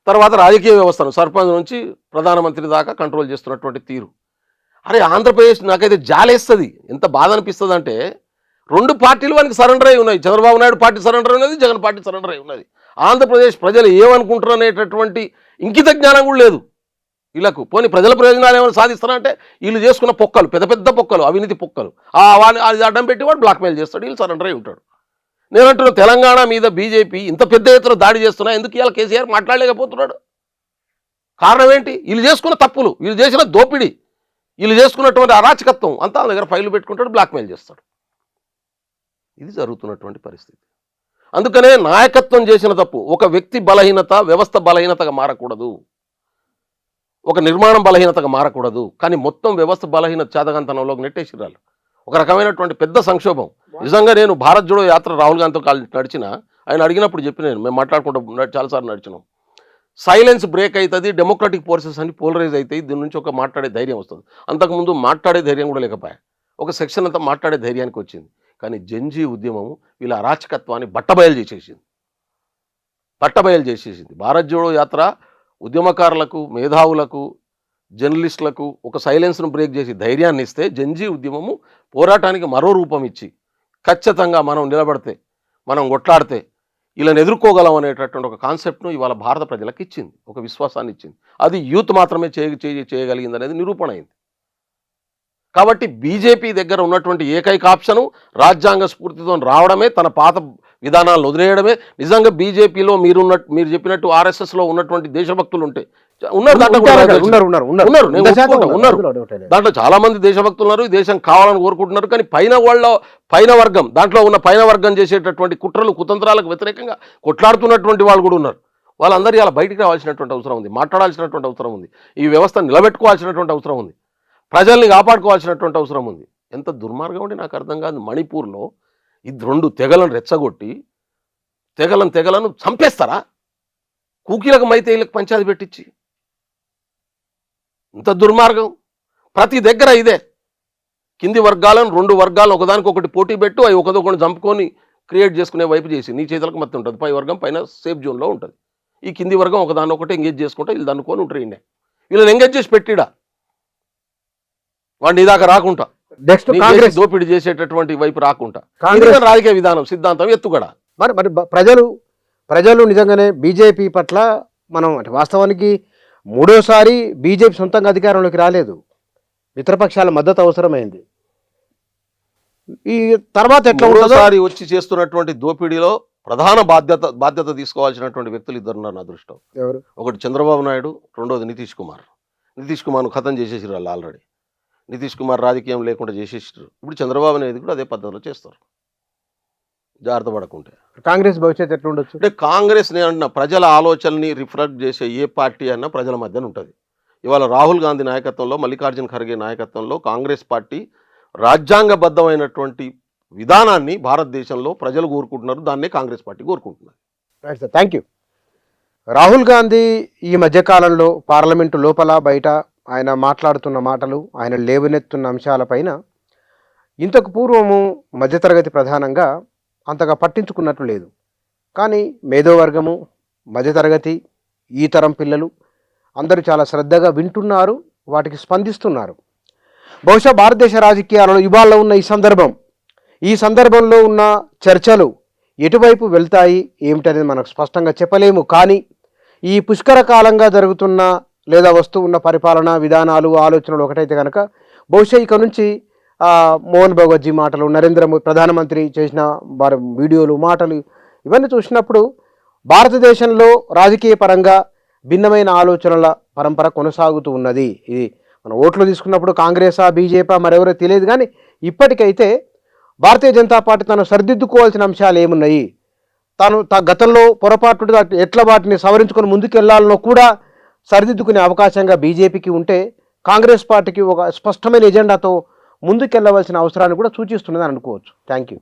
తర్వాత రాజకీయ వ్యవస్థను సర్పంచ్ నుంచి ప్రధానమంత్రి దాకా కంట్రోల్ చేస్తున్నటువంటి తీరు. అరే ఆంధ్రప్రదేశ్ నాకైతే జాలేస్తుంది, ఎంత బాధ అనిపిస్తుంది అంటే 2 పార్టీలు వానికి సరెండర్ అయి ఉన్నాయి. చంద్రబాబు నాయుడు పార్టీ సరెండర్ ఉన్నది, జగన్ పార్టీ సరెండర్ అయి ఉన్నది. ఆంధ్రప్రదేశ్ ప్రజలు ఏమనుకుంటారు అనేటటువంటి ఇంకిత జ్ఞానం కూడా లేదు వీళ్ళకు. పోనీ ప్రజల ప్రయోజనాలు ఏమైనా సాధిస్తారంటే వీళ్ళు చేసుకున్న పొక్కలు, పెద్ద పెద్ద పొక్కలు, అవినీతి పొక్కలు, అది అడ్డం పెట్టి వాడు బ్లాక్మెయిల్ చేస్తాడు, వీళ్ళు సరెండర్ అయి ఉంటాడు. నేను అంటున్న తెలంగాణ మీద బీజేపీ ఇంత పెద్ద ఎత్తున దాడి చేస్తున్నా, ఎందుకు ఇవాళ కేసీఆర్ మాట్లాడలేకపోతున్నాడు? కారణం ఏంటి? వీళ్ళు చేసుకున్న తప్పులు, వీళ్ళు చేసిన దోపిడీ, వీళ్ళు చేసుకున్నటువంటి అరాచకత్వం అంతా దగ్గర ఫైలు పెట్టుకుంటాడు, బ్లాక్మెయిల్ చేస్తాడు. ఇది జరుగుతున్నటువంటి పరిస్థితి. అందుకనే నాయకత్వం చేసిన తప్పు, ఒక వ్యక్తి బలహీనత వ్యవస్థ బలహీనతగా మారకూడదు, ఒక నిర్మాణం బలహీనతగా మారకూడదు. కానీ మొత్తం వ్యవస్థ బలహీనత చేతగంతనంలోకి నెట్టేసిరాలు. ఒక రకమైనటువంటి పెద్ద సంక్షోభం. నిజంగా నేను భారత్ జోడో యాత్ర రాహుల్ గాంధీతో నడిచిన, ఆయన అడిగినప్పుడు చెప్పిన, మేము మాట్లాడుకుంటూ చాలాసార్లు నడిచినాం, సైలెన్స్ బ్రేక్ అవుతుంది, డెమోక్రటిక్ ఫోర్సెస్ అని పోలరైజ్ అవుతాయి, దీని నుంచి ఒక మాట్లాడే ధైర్యం వస్తుంది. అంతకుముందు మాట్లాడే ధైర్యం కూడా లేకపోయా, ఒక సెక్షన్ అంతా మాట్లాడే ధైర్యానికి వచ్చింది. కానీ జంజీ ఉద్యమం వీళ్ళ అరాచకత్వాన్ని బట్టబయలు చేసేసింది. భారత్ జోడో యాత్ర ఉద్యమకారులకు, మేధావులకు, జర్నలిస్టులకు ఒక సైలెన్స్ను బ్రేక్ చేసి ధైర్యాన్ని ఇస్తే, జంజీ ఉద్యమము పోరాటానికి మరో రూపం ఇచ్చి ఖచ్చితంగా మనం నిలబడితే, మనం కొట్లాడితే వీళ్ళని ఎదుర్కోగలం అనేటటువంటి ఒక కాన్సెప్ట్ను ఇవాళ భారత ప్రజలకు ఇచ్చింది, ఒక విశ్వాసాన్ని ఇచ్చింది. అది యూత్ మాత్రమే చేయగలిగింది అనేది నిరూపణ అయింది. కాబట్టి బీజేపీ దగ్గర ఉన్నటువంటి ఏకైక ఆప్షను రాజ్యాంగ స్ఫూర్తితో రావడమే, తన పాత విధానాలను వదిలేయడమే. నిజంగా బీజేపీలో మీరు చెప్పినట్టు ఆర్ఎస్ఎస్లో ఉన్నటువంటి దేశభక్తులు ఉంటే ఉన్నారు, దాంట్లో చాలా మంది దేశభక్తులు ఉన్నారు, ఈ దేశం కావాలని కోరుకుంటున్నారు. కానీ పైన వర్గం, దాంట్లో ఉన్న పైన వర్గం చేసేటటువంటి కుట్రలు కుతంత్రాలకు వ్యతిరేకంగా కొట్లాడుతున్నటువంటి వాళ్ళు కూడా ఉన్నారు. వాళ్ళందరూ ఇలా బయటికి రావాల్సినటువంటి అవసరం ఉంది, మాట్లాడాల్సినటువంటి అవసరం ఉంది, ఈ వ్యవస్థను నిలబెట్టుకోవాల్సినటువంటి అవసరం ఉంది, ప్రజల్ని కాపాడుకోవాల్సినటువంటి అవసరం ఉంది. ఎంత దుర్మార్గం అండి నాకు అర్థం కాదు. మణిపూర్లో ఈ 2 తెగలను రెచ్చగొట్టి తెగలను చంపేస్తారా? కూకీలకు మైతేళ్ళకి పంచాయతీ పెట్టించి, ఇంత దుర్మార్గం. ప్రతి దగ్గర ఇదే, కింది వర్గాలను 2 వర్గాలను ఒకదానికొకటి పోటీ పెట్టు, అవి ఒకదొకటి చంపుకొని క్రియేట్ చేసుకునే వైపు చేసి నీ చేతులకు మత్తు ఉంటుంది. పై వర్గం పైన సేఫ్ జోన్లో ఉంటుంది, ఈ కింది వర్గం ఒకదాన్ని ఒకటి ఎంగేజ్ చేసుకుంటే వీళ్ళు దన్నుకొని ఉంటారు. వీళ్ళని ఎంగేజ్ చేసి పెట్టిడా వాడిని ఇదాకా రాకుండా, నెక్స్ట్ కాంగ్రెస్ దోపిడీ చేసేటటువంటి వైపు రాకుండా రాజకీయ విధానం సిద్ధాంతం ఎత్తుగడ. మరి ప్రజలు నిజంగానే బీజేపీ పట్ల మనం అంటే వాస్తవానికి 3వసారి బీజేపీ సొంతంగా అధికారంలోకి రాలేదు, మిత్రపక్షాల మద్దతు అవసరమైంది. ఈ తర్వాత ఎట్లా మూడోసారి వచ్చి చేస్తున్నటువంటి దోపిడీలో ప్రధాన బాధ్యత తీసుకోవాల్సినటువంటి వ్యక్తులు 2 ఉన్నారు నా దృష్టిలో. ఎవరు? ఒకటి చంద్రబాబు నాయుడు, రెండోది నితీష్ కుమార్ను ఖతం చేసేసారు వాళ్ళు ఆల్రెడీ. నితీష్ కుమార్ రాజకీయం లేకుండా చేసేసారు. ఇప్పుడు చంద్రబాబు నాయుడు కూడా అదే పద్ధతిలో చేస్తారు, జాగ్రత్త పడకుంటే. కాంగ్రెస్ భవిష్యత్తు ఎట్లా ఉండొచ్చు అంటే కాంగ్రెస్ నేను అంటున్నా, ప్రజల ఆలోచనని రిఫ్లెక్ట్ చేసే ఏ పార్టీ అన్నా ప్రజల మధ్యన ఉంటుంది. ఇవాళ రాహుల్ గాంధీ నాయకత్వంలో, మల్లికార్జున ఖర్గే నాయకత్వంలో కాంగ్రెస్ పార్టీ రాజ్యాంగబద్ధమైనటువంటి విధానాన్ని భారతదేశంలో ప్రజలు కోరుకుంటున్నారు, దాన్నే కాంగ్రెస్ పార్టీ కోరుకుంటున్నారు. Right sir, thank you. Rahul Gandhi ఈ మధ్యకాలంలో పార్లమెంటు లోపల బయట ఆయన మాట్లాడుతున్న మాటలు, ఆయన లేవనెత్తున్న అంశాలపైన ఇంతకు పూర్వము మధ్యతరగతి ప్రధానంగా అంతగా పట్టించుకున్నట్లు లేదు. కానీ మేధోవర్గము, మధ్యతరగతి, ఈ తరం పిల్లలు అందరూ చాలా శ్రద్ధగా వింటున్నారు, వాటికి స్పందిస్తున్నారు. బహుశా భారతదేశ రాజకీయాలలో ఇవాళ ఉన్న ఈ సందర్భంలో ఉన్న చర్చలు ఎటువైపు వెళ్తాయి ఏమిటనేది మనకు స్పష్టంగా చెప్పలేము. కానీ ఈ పుష్కర కాలంగా జరుగుతున్న లేదా వస్తూ ఉన్న పరిపాలనా విధానాలు, ఆలోచనలు ఒకటైతే కనుక బహుశా ఇక నుంచి మోహన్ భగవత్జీ మాటలు, నరేంద్ర మోదీ ప్రధానమంత్రి చేసిన వారి వీడియోలు, మాటలు ఇవన్నీ చూసినప్పుడు భారతదేశంలో రాజకీయ పరంగా భిన్నమైన ఆలోచనల పరంపర కొనసాగుతూ ఉన్నది. ఇది మన ఓట్లు తీసుకున్నప్పుడు కాంగ్రెసా బీజేపీ మరెవరో తెలియదు, కానీ ఇప్పటికైతే భారతీయ జనతా పార్టీ తను సరిదిద్దుకోవాల్సిన అంశాలు ఏమున్నాయి, తాను గతంలో పొరపాటు ఎట్లా వాటిని సవరించుకొని ముందుకెళ్లాలనో కూడా సరిదిద్దుకునే అవకాశంగా బీజేపీకి ఉంటే, కాంగ్రెస్ పార్టీకి ఒక స్పష్టమైన ఎజెండాతో ముందుకెళ్లవలసిన అవసరాన్ని కూడా సూచిస్తున్నదని అనుకోవచ్చు. Thank you.